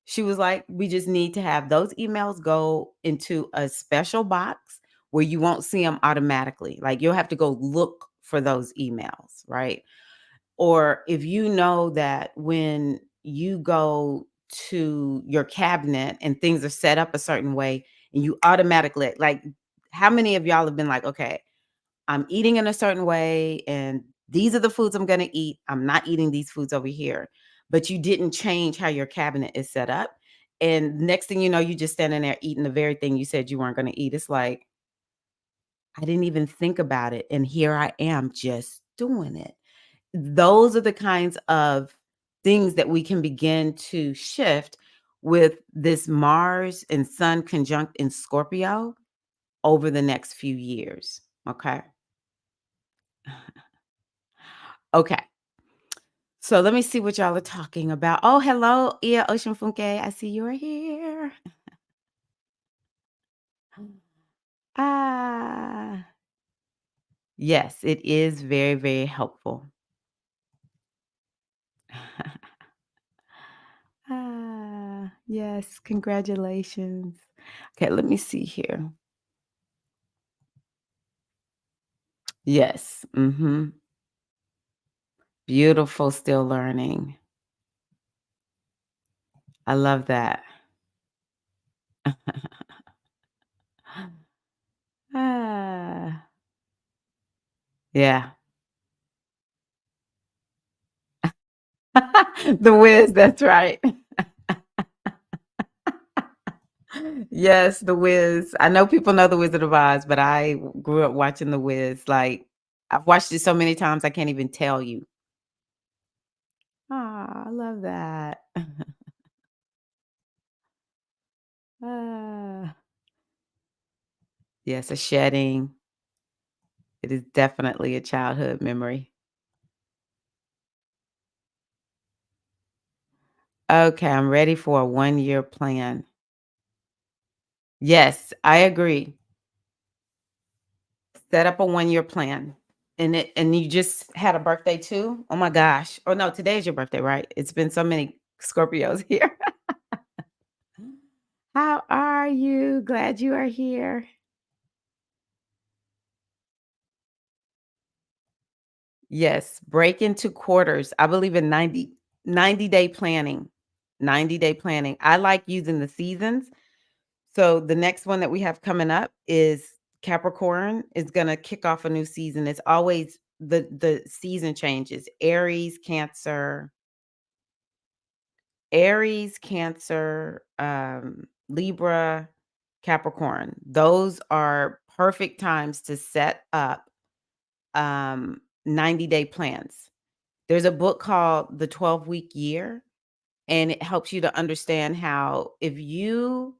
She was like, "We just need to have those emails go into a special box where you won't see them automatically. Like, you'll have to go look for those emails, right? Or if you know that when you go to your cabinet and things are set up a certain way and you automatically like how many of y'all have been like, okay, I'm eating in a certain way and these are the foods I'm going to eat. I'm not eating these foods over here. But you didn't change how your cabinet is set up. And next thing you know, you just standing there eating the very thing you said you weren't going to eat. It's like, I didn't even think about it. And here I am just doing it. Those are the kinds of things that we can begin to shift with this Mars and Sun conjunct in Scorpio over the next few years. Okay. Okay. So let me see what y'all are talking about. Oh, hello, Ia Ocean Funke. I see you are here. Ah, yes, it is very, very helpful. Ah, yes, congratulations. Okay, let me see here. Yes. Beautiful, still learning. I love that. Ah, yeah. The Wiz, that's right. Yes, The Wiz. I know people know The Wizard of Oz, but I grew up watching The Wiz. Like, I've watched it so many times, I can't even tell you. Ah, I love that. Ah, yes, a shedding. It is definitely a childhood memory. Okay, I'm ready for a 1-year plan. Yes, I agree. Set up a 1-year plan. And you just had a birthday too? Oh my gosh. Oh no, today's your birthday, right? It's been so many Scorpios here. How are you? Glad you are here. Yes, break into quarters. I believe in 90-day planning. 90-day planning. I like using the seasons. So the next one that we have coming up is Capricorn is going to kick off a new season. It's always the season changes. Aries, Cancer, Libra, Capricorn. Those are perfect times to set up 90-day plans. There's a book called The 12-Week Year, and it helps you to understand how if you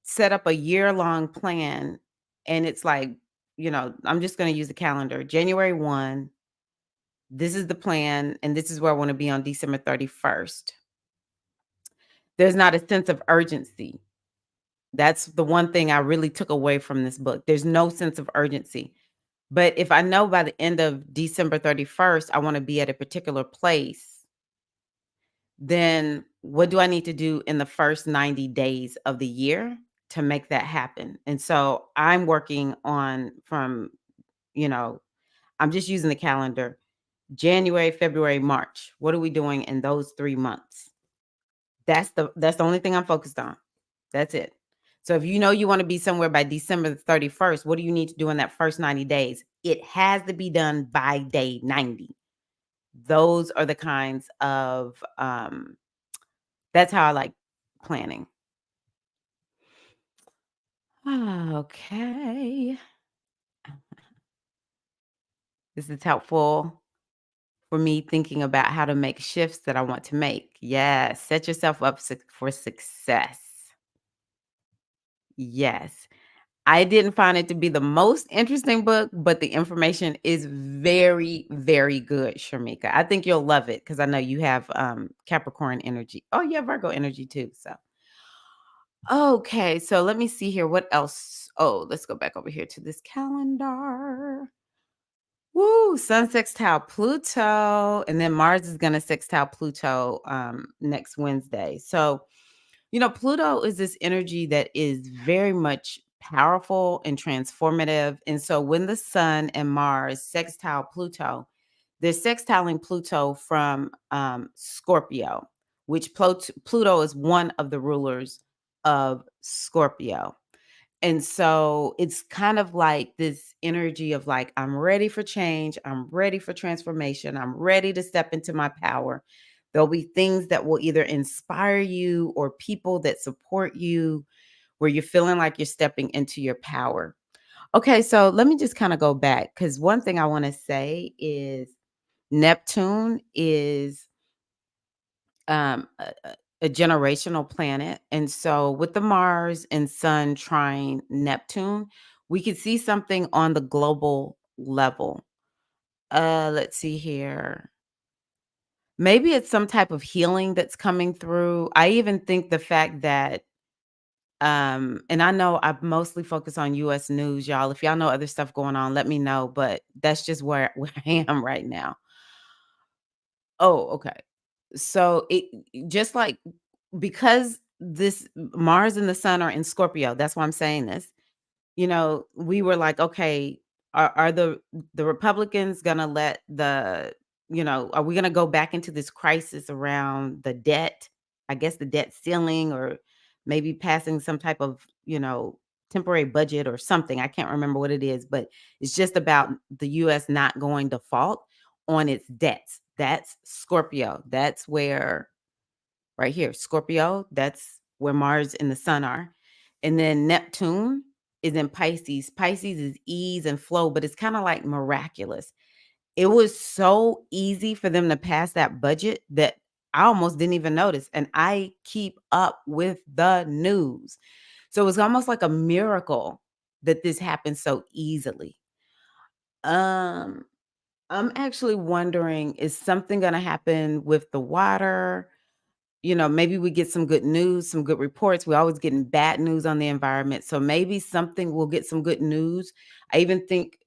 set up a year-long plan and it's like, I'm just going to use the calendar. January 1, this is the plan, and this is where I want to be on December 31st. There's not a sense of urgency. That's the one thing I really took away from this book. There's no sense of urgency. But if I know by the end of December 31st, I want to be at a particular place, then what do I need to do in the first 90 days of the year to make that happen? And so I'm working on you know, I'm just using the calendar. January, February, March. What are we doing in those 3 months? That's the only thing I'm focused on. That's it. So if you know you want to be somewhere by December the 31st, what do you need to do in that first 90 days? It has to be done by day 90. Those are the kinds of that's how I like planning. Okay. This is helpful for me thinking about how to make shifts that I want to make. Yes, set yourself up for success. Yes. I didn't find it to be the most interesting book, but the information is very, very good, Sharmika. I think you'll love it because I know you have Capricorn energy. Oh, yeah, Virgo energy too. So, okay. So let me see here. What else? Oh, let's go back over here to this calendar. Woo, Sun sextile Pluto. And then Mars is going to sextile Pluto next Wednesday. So, Pluto is this energy that is very much powerful and transformative. And so when the sun and Mars sextile Pluto, they're sextiling Pluto from Scorpio, which Pluto is one of the rulers of Scorpio. And so it's kind of like this energy of like, I'm ready for change. I'm ready for transformation. I'm ready to step into my power. There'll be things that will either inspire you or people that support you where you're feeling like you're stepping into your power. Okay, so let me just kind of go back because one thing I want to say is Neptune is a generational planet. And so with the Mars and Sun trine Neptune, we could see something on the global level. Let's see here. Maybe it's some type of healing that's coming through. I even think the fact that and I know I mostly focus on US news, y'all. If y'all know other stuff going on, let me know, but that's just where I am right now. Oh, okay. So it just like because this Mars and the Sun are in Scorpio, that's why I'm saying this. We were like, okay, are the Republicans gonna let are we gonna go back into this crisis around the debt? I guess the debt ceiling, or maybe passing some type of, temporary budget or something. I can't remember what it is, but it's just about the US not going default on its debts. That's Scorpio. That's where right here, Scorpio, that's where Mars and the Sun are. And then Neptune is in Pisces. Pisces is ease and flow, but it's kind of like miraculous. It was so easy for them to pass that budget that I almost didn't even notice. And I keep up with the news. So it was almost like a miracle that this happened so easily. Um, I'm actually wondering, is something going to happen with the water? Maybe we get some good news, some good reports. We're always getting bad news on the environment. So maybe something will get some good news. I even think,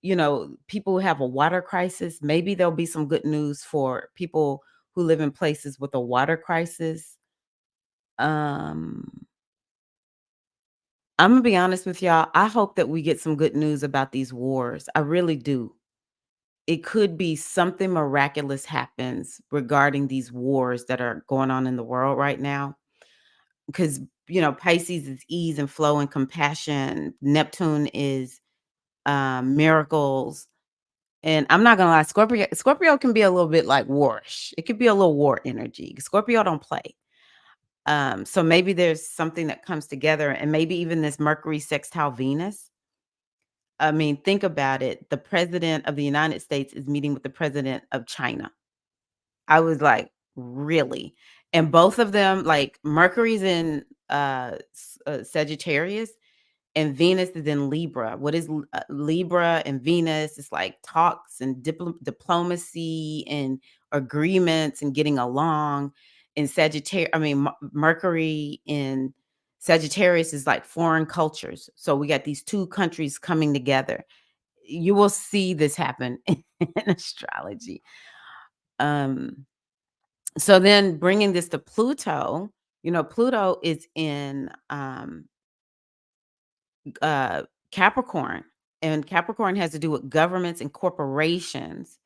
people who have a water crisis, maybe there'll be some good news for people who live in places with a water crisis. Um, I'm gonna be honest with y'all. I hope that we get some good news about these wars. I really do. It could be something miraculous happens regarding these wars that are going on in the world right now. Because Pisces is ease and flow and compassion. Neptune is miracles. And I'm not gonna lie, Scorpio can be a little bit like warish. It could be a little war energy. Scorpio don't play. So maybe there's something that comes together, and maybe even this Mercury sextile Venus. I mean, think about it. The president of the United States is meeting with the president of China. I was like, "Really?" And both of them, like, Mercury's in, Sagittarius, and Venus is in Libra. What is Libra and Venus? It's like talks and diplomacy and agreements and getting along. In Sagittarius, I mean, Mercury in Sagittarius is like foreign cultures. So we got these 2 countries coming together. You will see this happen in astrology. Um so then bringing this to Pluto, Pluto is in uh, Capricorn, and Capricorn has to do with governments and corporations.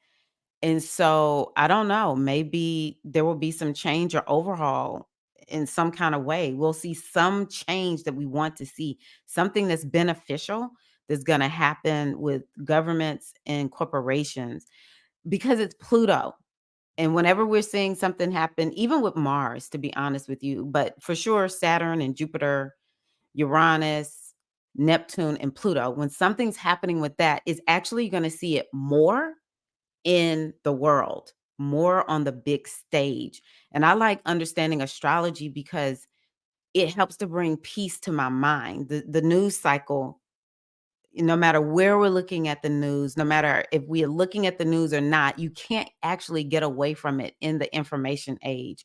And so I don't know, maybe there will be some change or overhaul in some kind of way. We'll see some change that we want to see, something that's beneficial that's going to happen with governments and corporations because it's Pluto. And whenever we're seeing something happen, even with Mars, to be honest with you, but for sure, Saturn and Jupiter, Uranus, Neptune, and Pluto, when something's happening with that, is actually going to see it more in the world, more on the big stage. And I like understanding astrology because it helps to bring peace to my mind. The news cycle, no matter where we're looking at the news, no matter if we are looking at the news or not, you can't actually get away from it in the information age.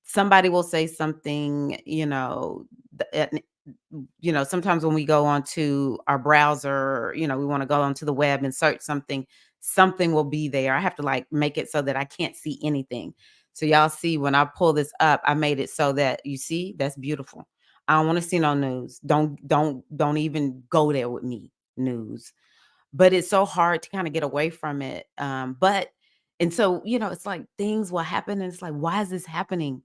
Somebody will say something, sometimes when we go onto our browser, we want to go onto the web and search something, something will be there. I have to like make it so that I can't see anything. So y'all see when I pull this up, I made it so that you see that's beautiful. I don't want to see no news. Don't even go there with me, news. But it's so hard to kind of get away from it. But and so, it's like things will happen and it's like, why is this happening?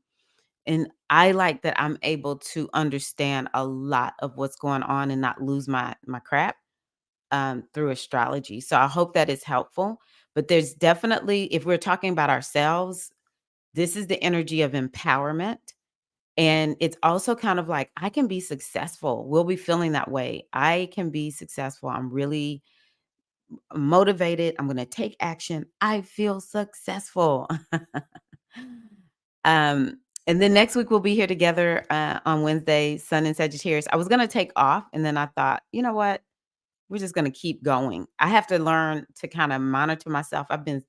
And I like that I'm able to understand a lot of what's going on and not lose my crap through astrology. So I hope that is helpful. But there's definitely, if we're talking about ourselves, this is the energy of empowerment. And it's also kind of like, I can be successful. We'll be feeling that way. I can be successful. I'm really motivated. I'm going to take action. I feel successful. um, and then next week we'll be here together on Wednesday, Sun and Sagittarius. I was going to take off, and then I thought, you know what? We're just going to keep going. I have to learn to kind of monitor myself. I've been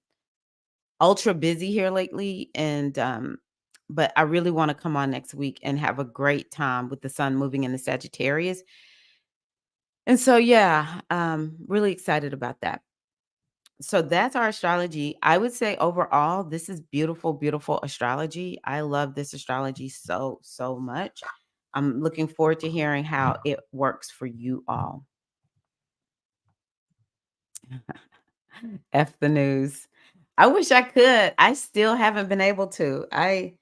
ultra busy here lately, and but I really want to come on next week and have a great time with the sun moving into Sagittarius. And so yeah, really excited about that. So that's our astrology. I would say overall, this is beautiful, beautiful astrology. I love this astrology so, so much. I'm looking forward to hearing how it works for you all. F the news. I wish I could. I still haven't been able to. I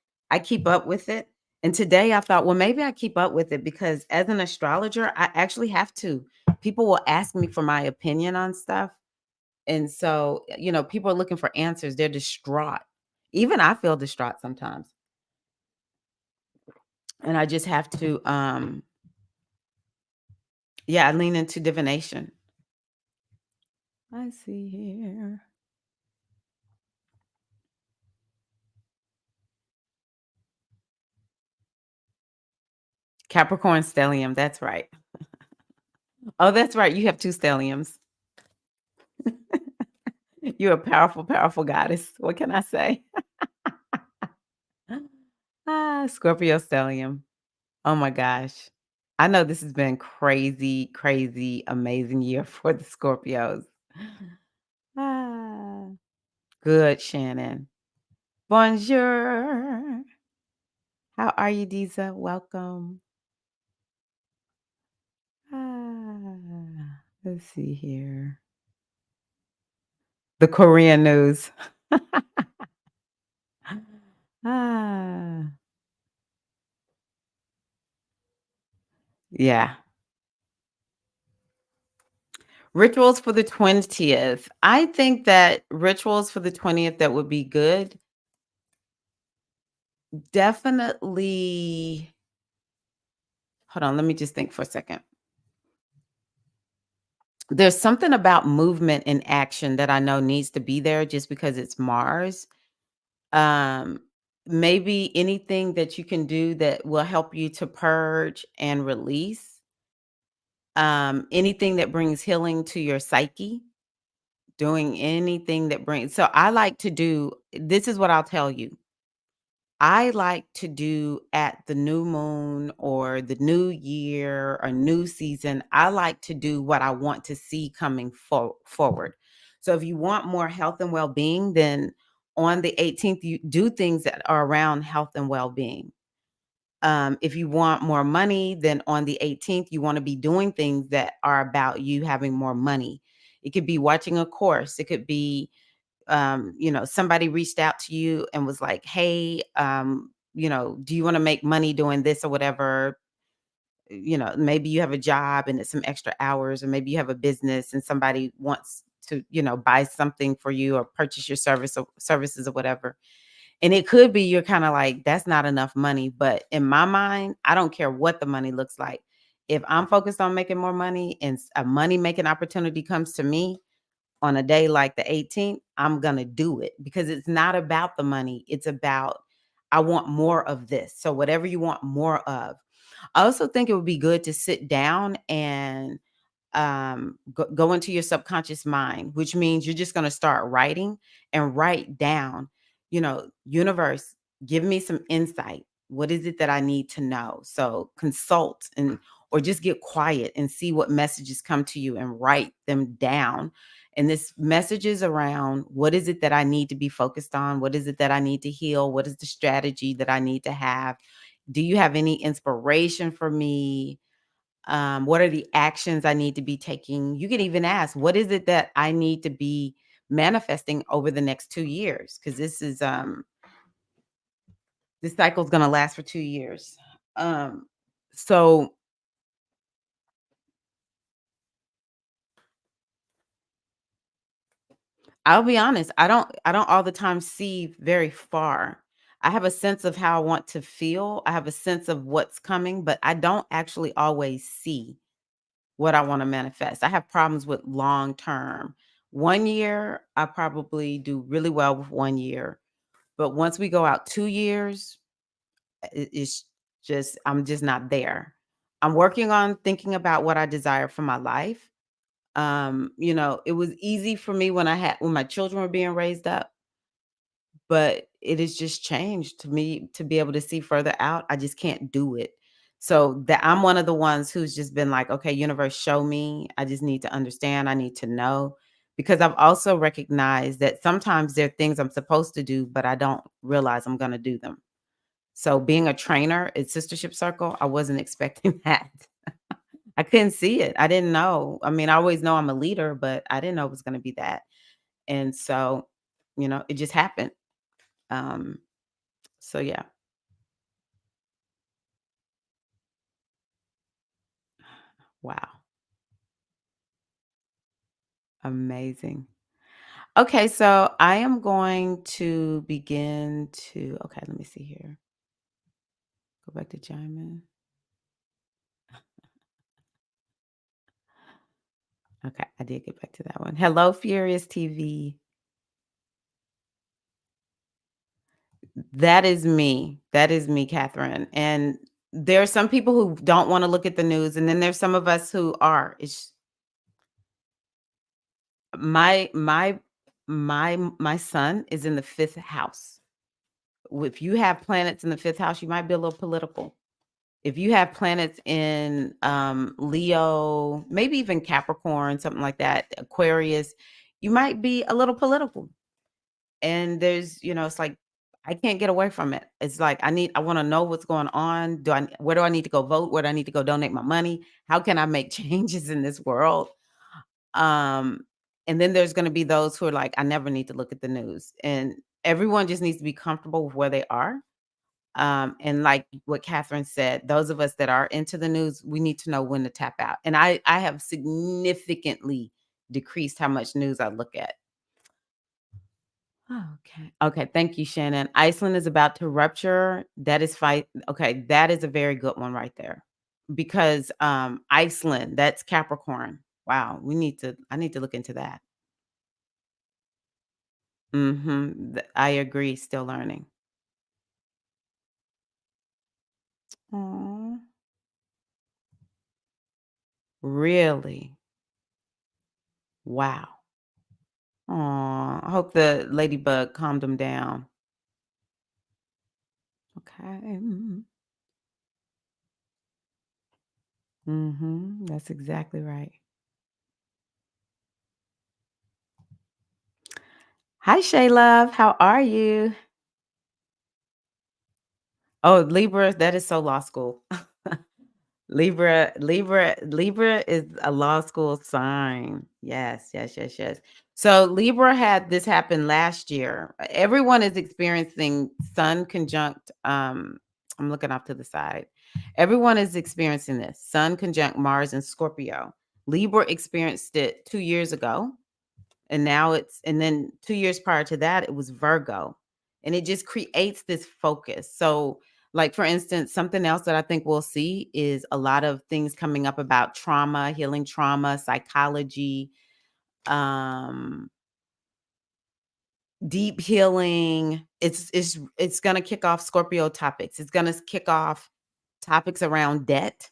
keep up with it. And today I thought, well, maybe I keep up with it because as an astrologer, I actually have to. People will ask me for my opinion on stuff. And so, people are looking for answers. They're distraught. Even I feel distraught sometimes. And I just have to yeah, I lean into divination. I see here. Capricorn stellium, that's right. Oh, that's right. You have two stelliums. You're a powerful, powerful goddess. What can I say? Scorpio stellium. Oh my gosh. I know this has been crazy, crazy, amazing year for the Scorpios. Ah, good, Shannon. Bonjour. How are you, Diza? Welcome. Let's see here. The Korean news. ah, yeah. Rituals for the 20th. I think that rituals for the 20th that would be good. Definitely. Hold on, let me just think for a second. There's something about movement and action that I know needs to be there just because it's Mars. Um, Maybe anything that you can do that will help you to purge and release. Anything that brings healing to your psyche. Doing anything that brings so I like to do this is what I'll tell you. I like to do at the new moon or the new year or new season, I like to do what I want to see coming forward. So if you want more health and well-being, then on the 18th, you do things that are around health and well-being. If you want more money, then on the 18th, you want to be doing things that are about you having more money. It could be watching a course. It could be, somebody reached out to you and was like, hey, do you want to make money doing this or whatever? Maybe you have a job and it's some extra hours, or maybe you have a business and somebody wants to, buy something for you or purchase your service or services or whatever. And it could be you're kind of like, that's not enough money. But in my mind, I don't care what the money looks like. If I'm focused on making more money and a money making opportunity comes to me on a day like the 18th, I'm going to do it because it's not about the money. It's about, I want more of this. So, whatever you want more of. I also think it would be good to sit down and go into your subconscious mind, which means you're just going to start writing and write down, universe, give me some insight. What is it that I need to know? So consult and or just get quiet and see what messages come to you and write them down. And this messages around what is it that I need to be focused on? What is it that I need to heal? What is the strategy that I need to have? Do you have any inspiration for me? What are the actions I need to be taking? You can even ask, what is it that I need to be manifesting over the next 2 years? Because this is This cycle is gonna last for 2 years. Um, so I'll be honest, I don't all the time see very far. I have a sense of how I want to feel. I have a sense of what's coming, but I don't actually always see what I wanna manifest. I have problems with long term. 1 year, I probably do really well with 1 year, but once we go out 2 years, it's just I'm just not there. I'm working on thinking about what I desire for my life. It was easy for me when my children were being raised up, but it has just changed to me to be able to see further out. I just can't do it. So that I'm one of the ones who's just been like, okay, universe, show me. I just need to understand. I need to know. Because I've also recognized that sometimes there are things I'm supposed to do, but I don't realize I'm gonna do them. So being a trainer at Sistership Circle, I wasn't expecting that. I couldn't see it. I didn't know. I mean, I always know I'm a leader, but I didn't know it was gonna be that. And so, it just happened. Um, so yeah, wow, amazing. Okay, so I am going to begin to let me see here. Go back to Jaimon. Okay, I did get back to that one. Hello, Furious TV. That is me. That is me, Catherine. And there are some people who don't want to look at the news, and then there's some of us who are. It's my son is in the fifth house. If you have planets in the fifth house, you might be a little political. If you have planets in Leo, maybe even Capricorn, something like that, Aquarius, you might be a little political. And it's like I can't get away from it. It's like I want to know what's going on. Where do I need to go vote? Where do I need to go donate my money? How can I make changes in this world? Um, and then there's going to be those who are like, I never need to look at the news. And everyone just needs to be comfortable with where they are. And like what Catherine said, those of us that are into the news, we need to know when to tap out. And I have significantly decreased how much news I look at. Okay. Okay. Thank you, Shannon. Iceland is about to rupture. That is fight. Okay. That is a very good one right there. Because Iceland, that's Capricorn. Wow. I need to look into that. I agree. Still learning. Aw, really? Wow. Aw, I hope the ladybug calmed him down. Okay. That's exactly right. Hi, Shay Love. How are you? Oh, Libra, that is so law school. Libra is a law school sign. Yes, yes, yes, yes. So Libra had this happen last year. Everyone is experiencing Sun conjunct. I'm looking off to the side. Everyone is experiencing this Sun conjunct Mars and Scorpio. Libra experienced it 2 years ago. And then 2 years prior to that, it was Virgo, and it just creates this focus. So, like, for instance, something else that I think we'll see is a lot of things coming up about trauma, healing trauma, psychology, um, deep healing. It's gonna kick off Scorpio topics. It's gonna kick off topics around debt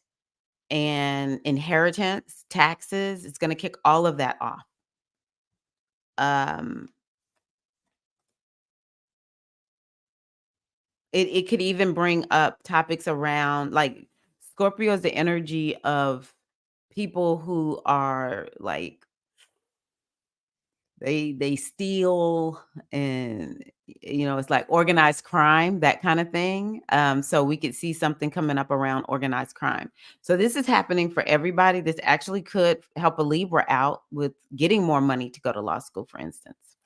and inheritance, taxes. It's gonna kick all of that off. Um it could even bring up topics around like Scorpio is the energy of people who are like they steal and it's like organized crime, that kind of thing. So we could see something coming up around organized crime. So this is happening for everybody. This actually could help a Libra out with getting more money to go to law school, for instance.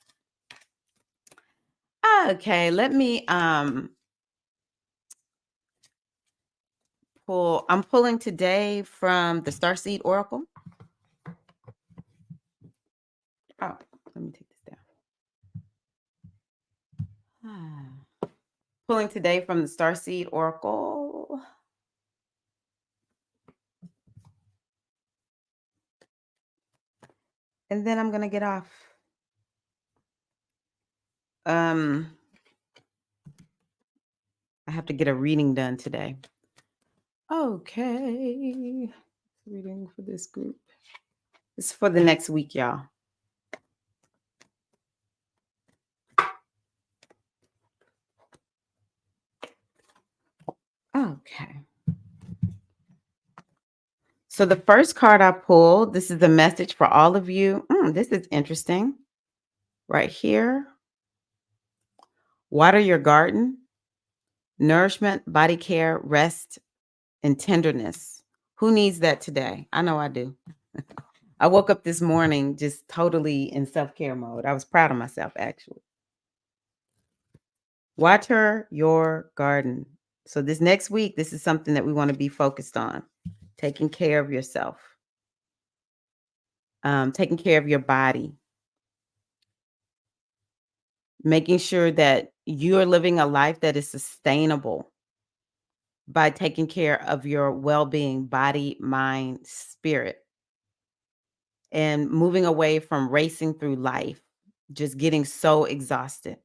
Okay, let me I'm pulling today from the Starseed Oracle. Oh, let me take this down. Pulling today from the Starseed Oracle. And then I'm going to get off. I have to get a reading done today. Okay. Reading for this group. It's for the next week, y'all. Okay. So the first card I pulled, this is the message for all of you. This is interesting. Right here. Water your garden. Nourishment, body care, rest, and tenderness. Who needs that today? I know I do. I woke up this morning just totally in self-care mode. I was proud of myself, actually. Water your garden. So this next week, this is something that we want to be focused on. Taking care of yourself. Taking care of your body. Making sure that you're living a life that is sustainable by taking care of your well-being, body, mind, spirit, and moving away from racing through life, just getting so exhausted.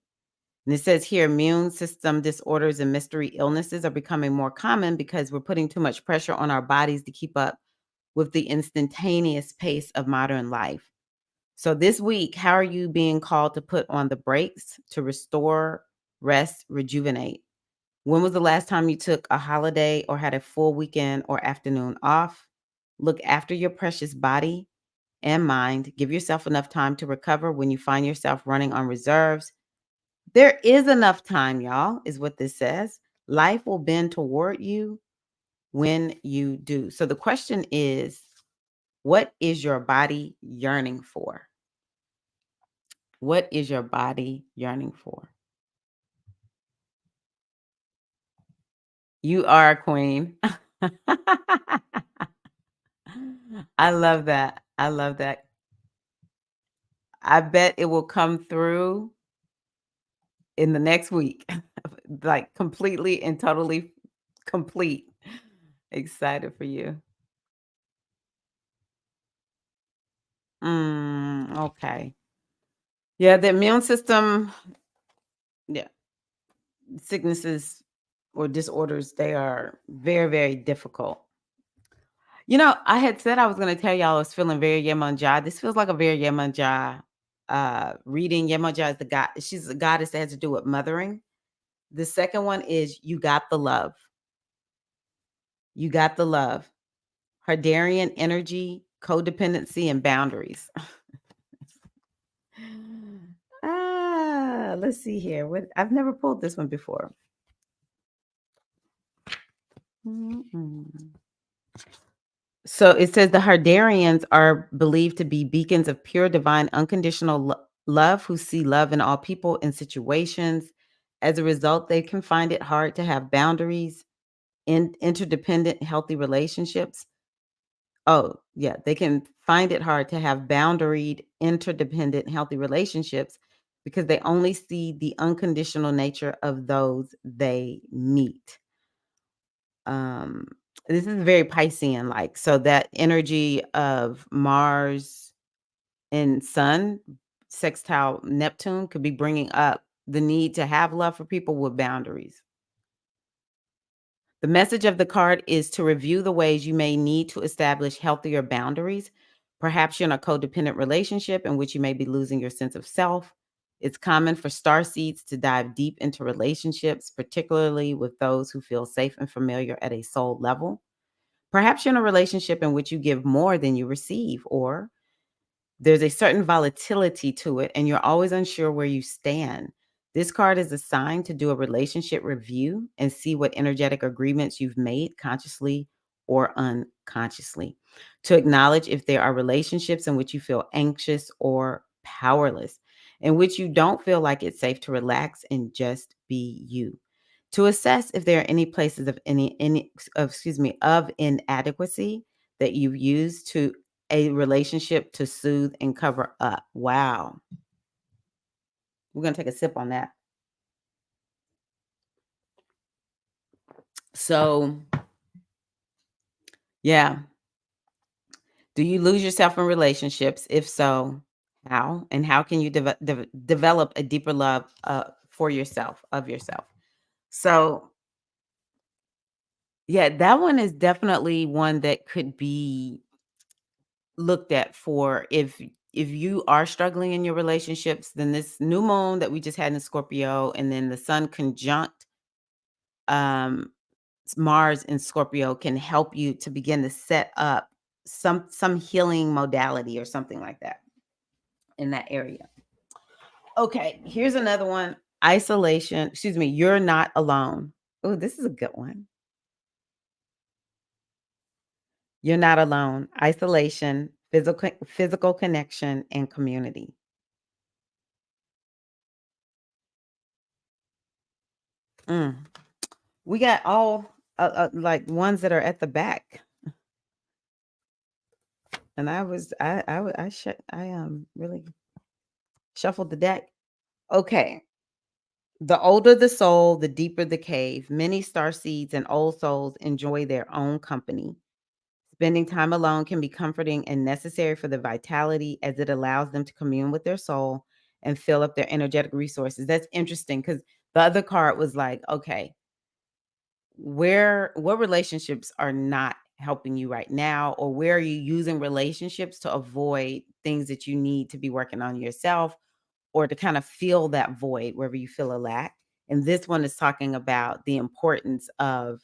And it says here, immune system disorders and mystery illnesses are becoming more common because we're putting too much pressure on our bodies to keep up with the instantaneous pace of modern life. So this week, how are you being called to put on the brakes to restore, rest, rejuvenate? When was the last time you took a holiday or had a full weekend or afternoon off? Look after your precious body and mind. Give yourself enough time to recover when you find yourself running on reserves. There is enough time, y'all, is what this says. Life will bend toward you when you do. So the question is, what is your body yearning for? What is your body yearning for? You are a queen. I love that. I love that. I bet it will come through in the next week. Like completely and totally complete. Excited for you. Okay. Yeah, the immune system, yeah, sicknesses or disorders, they are very, very difficult. I had said I was going to tell y'all I was feeling very Yemanjá. This feels like a very Yemanjá reading. Yemanjá is the god. She's a goddess that has to do with mothering. The second one is you got the love. You got the love. Herdarian energy, codependency, and boundaries. Let's see here. I've never pulled this one before. So it says the Herdarians are believed to be beacons of pure, divine, unconditional love who see love in all people and situations. As a result, they can find it hard to have boundaries in interdependent, healthy relationships. Oh, yeah, they can find it hard to have boundaried, interdependent, healthy relationships because they only see the unconditional nature of those they meet. This is very Piscean like. So that energy of Mars and Sun, sextile Neptune, could be bringing up the need to have love for people with boundaries. The message of the card is to review the ways you may need to establish healthier boundaries. Perhaps you're in a codependent relationship in which you may be losing your sense of self. It's common for star seeds to dive deep into relationships, particularly with those who feel safe and familiar at a soul level. Perhaps you're in a relationship in which you give more than you receive, or there's a certain volatility to it, and you're always unsure where you stand. This card is assigned to do a relationship review and see what energetic agreements you've made consciously or unconsciously. To acknowledge if there are relationships in which you feel anxious or powerless, in which you don't feel like it's safe to relax and just be you. To assess if there are any places of of inadequacy that you've used to a relationship to soothe and cover up. Wow. We're gonna take a sip on that. So, yeah. Do you lose yourself in relationships? If so, how? And how can you develop a deeper love for yourself, of yourself? So, yeah, that one is definitely one that could be looked at for if you are struggling in your relationships, then this new moon that we just had in Scorpio and then the sun conjunct um Mars in Scorpio can help you to begin to set up some healing modality or something like that in that area. Okay, here's another one. Isolation, you're not alone. Oh, this is a good one. You're not alone. Isolation, physical connection and community. Mm. We got all like ones that are at the back. And I really shuffled the deck. Okay. The older the soul, the deeper the cave. Many star seeds and old souls enjoy their own company. Spending time alone can be comforting and necessary for the vitality as it allows them to commune with their soul and fill up their energetic resources. That's interesting because the other card was like, okay, what relationships are not helping you right now, or where are you using relationships to avoid things that you need to be working on yourself or to kind of fill that void wherever you feel a lack. And this one is talking about the importance of,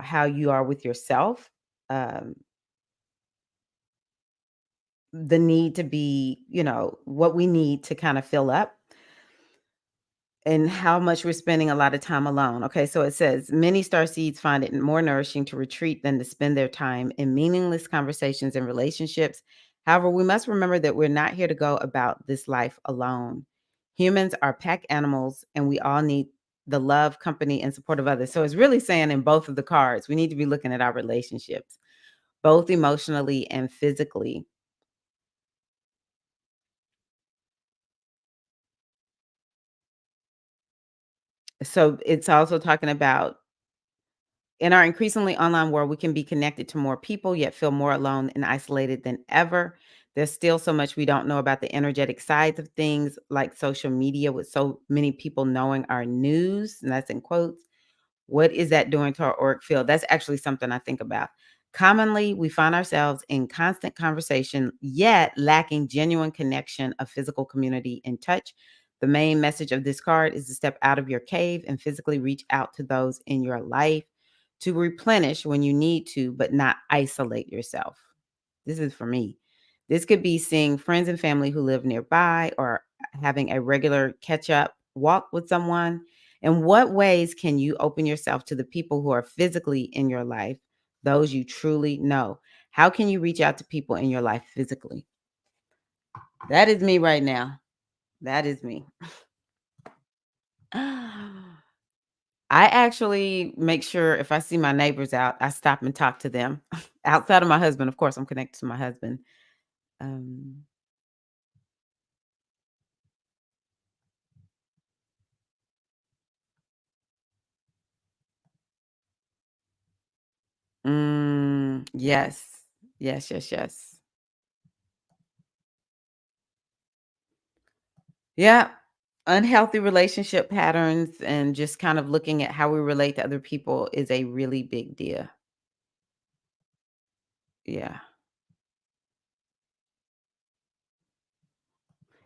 how you are with yourself, um, the need to be, what we need to kind of fill up and how much we're spending a lot of time alone. Okay, so it says many star seeds find it more nourishing to retreat than to spend their time in meaningless conversations and relationships. However, we must remember that we're not here to go about this life alone. Humans are pack animals, and we all need the love, company, and support of others. So it's really saying in both of the cards, we need to be looking at our relationships, both emotionally and physically. So it's also talking about in our increasingly online world, we can be connected to more people, yet feel more alone and isolated than ever. There's still so much we don't know about the energetic sides of things, like social media, with so many people knowing our news, and that's in quotes. What is that doing to our auric field? That's actually something I think about. Commonly, we find ourselves in constant conversation, yet lacking genuine connection of physical community and touch. The main message of this card is to step out of your cave and physically reach out to those in your life to replenish when you need to, but not isolate yourself. This is for me. This could be seeing friends and family who live nearby or having a regular catch up walk with someone. In what ways can you open yourself to the people who are physically in your life, those you truly know? How can you reach out to people in your life physically? That is me right now. That is me. I actually make sure if I see my neighbors out, I stop and talk to them. Outside of my husband, of course, I'm connected to my husband. Um, yes. Yes, yes, yes. Yeah. Unhealthy relationship patterns and just kind of looking at how we relate to other people is a really big deal. Yeah.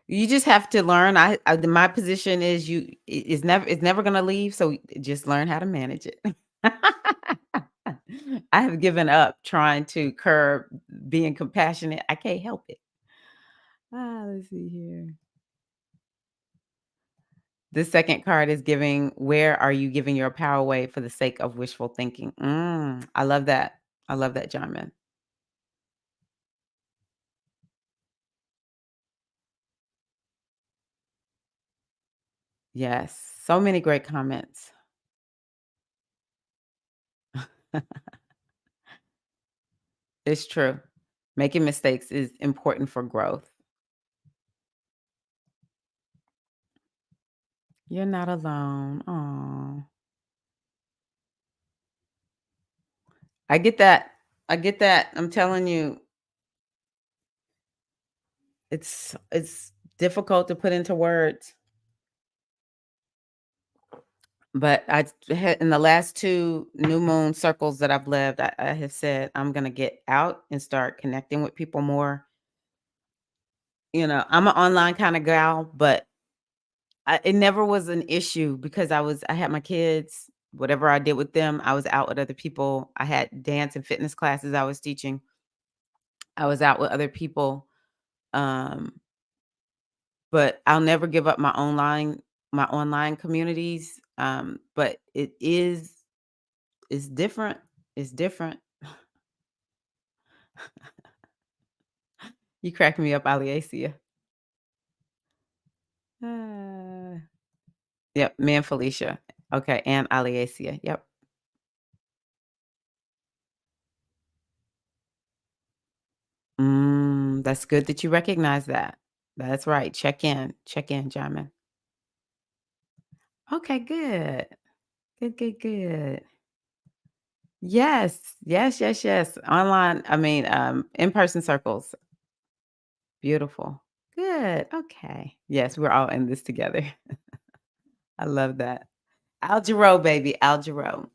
You just have to learn. My position is it's never gonna leave, so just learn how to manage it. I have given up trying to curb being compassionate. I can't help it. Let's see here. The second card is giving where are you giving your power away for the sake of wishful thinking? I love that. I love that, Jarman. Yes. So many great comments. It's true. Making mistakes is important for growth. You're not alone. Oh, I get that. I get that. I'm telling you, it's difficult to put into words. But I had in the last 2 new moon circles that I've lived, I have said I'm gonna get out and start connecting with people more. I'm an online kinda gal, but it never was an issue because I had my kids, whatever I did with them, I was out with other people. I had dance and fitness classes I was teaching. I was out with other people, um, but I'll never give up my online communities, but it's different. It's different. You crack me up, Aliasia. Uh, yep, me and Felicia. Okay, and Aliasia. Yep. That's good that you recognize that. That's right. Check in, Jamin. Okay, good. Good, good, good. Yes, yes, yes, yes. Online, I mean, in-person circles. Beautiful. Good. Okay. Yes, we're all in this together. I love that. Algero, baby. Algero.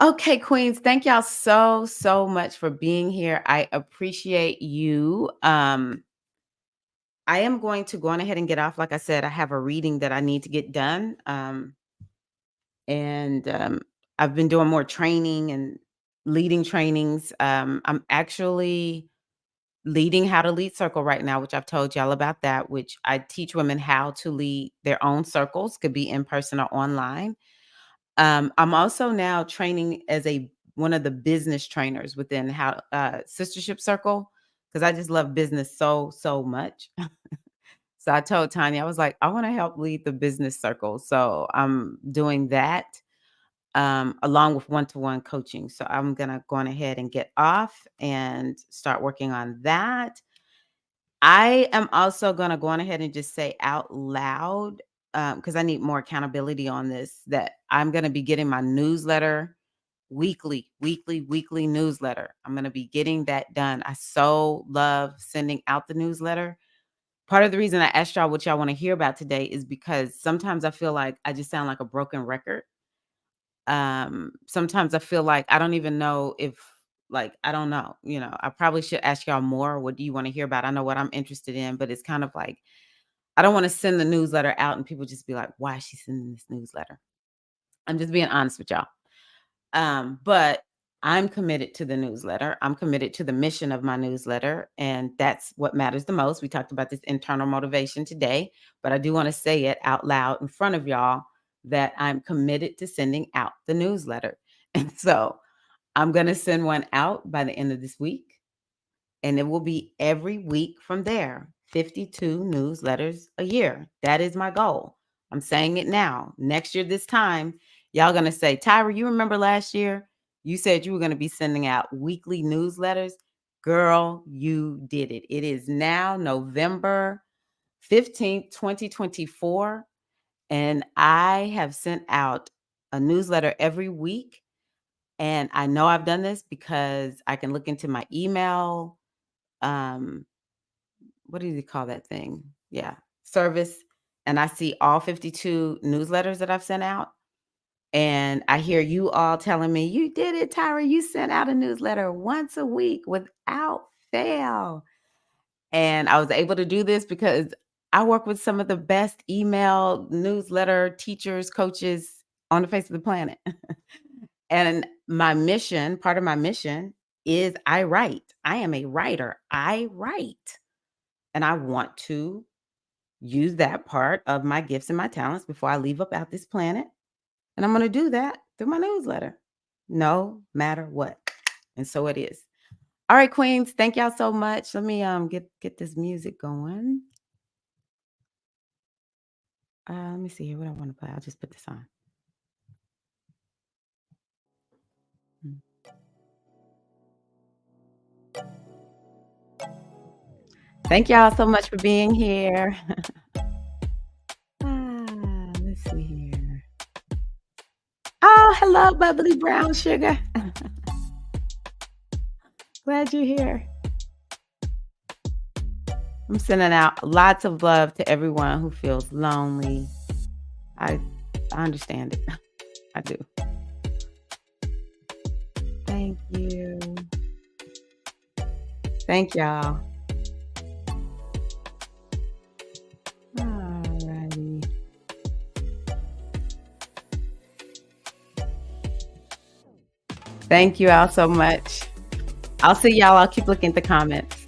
Okay, queens, thank y'all so, so much for being here. I appreciate you. I am going to go on ahead and get off. Like I said, I have a reading that I need to get done. And I've been doing more training and leading trainings. I'm actually leading How to Lead Circle right now, which I've told y'all about that, which I teach women how to lead their own circles, could be in person or online. I'm also now training as a one of the business trainers within how Sistership Circle because I just love business so so much. So I told Tanya, I was like, I want to help lead the business circle. So I'm doing that along with one-to-one coaching. So I'm gonna go on ahead and get off and start working on that. I am also gonna go on ahead and just say out loud, because I need more accountability on this, that I'm gonna be getting my newsletter weekly newsletter. I'm gonna be getting that done. I so love sending out the newsletter. Part of the reason I asked y'all what y'all want to hear about today is because sometimes I feel like I just sound like a broken record. Sometimes I feel like I don't even know if like I don't know, I probably should ask y'all more. What do you want to hear about? I know what I'm interested in, but it's kind of like I don't want to send the newsletter out and people just be like, why is she sending this newsletter? I'm just being honest with y'all. But I'm committed to the newsletter. I'm committed to the mission of my newsletter, and that's what matters the most. We talked about this internal motivation today, but I do want to say it out loud in front of y'all that I'm committed to sending out the newsletter. And so I'm going to send one out by the end of this week and it will be every week from there. 52 newsletters a year. That is my goal. I'm saying it now. Next year, this time, y'all gonna say, Tyra, you remember last year? You said you were gonna be sending out weekly newsletters. Girl, you did it. It is now November 15th, 2024. And I have sent out a newsletter every week. And I know I've done this because I can look into my email. Um, what do you call that thing? Yeah, service. And I see all 52 newsletters that I've sent out. And I hear you all telling me, you did it, Tyra. You sent out a newsletter once a week without fail. And I was able to do this because I work with some of the best email newsletter teachers, coaches on the face of the planet. And my mission, part of my mission is I write. I am a writer. I write. And I want to use that part of my gifts and my talents before I leave up out this planet. And I'm going to do that through my newsletter, no matter what. And so it is. All right, queens, thank y'all so much. Let me get this music going. Let me see here what I want to play. I'll just put this on. Mm. Thank y'all so much for being here. Let's see here. Oh, hello, bubbly brown sugar. Glad you're here. I'm sending out lots of love to everyone who feels lonely. I understand it. I do. Thank you. Thank y'all. Alrighty. Thank you all so much. I'll see y'all. I'll keep looking at the comments.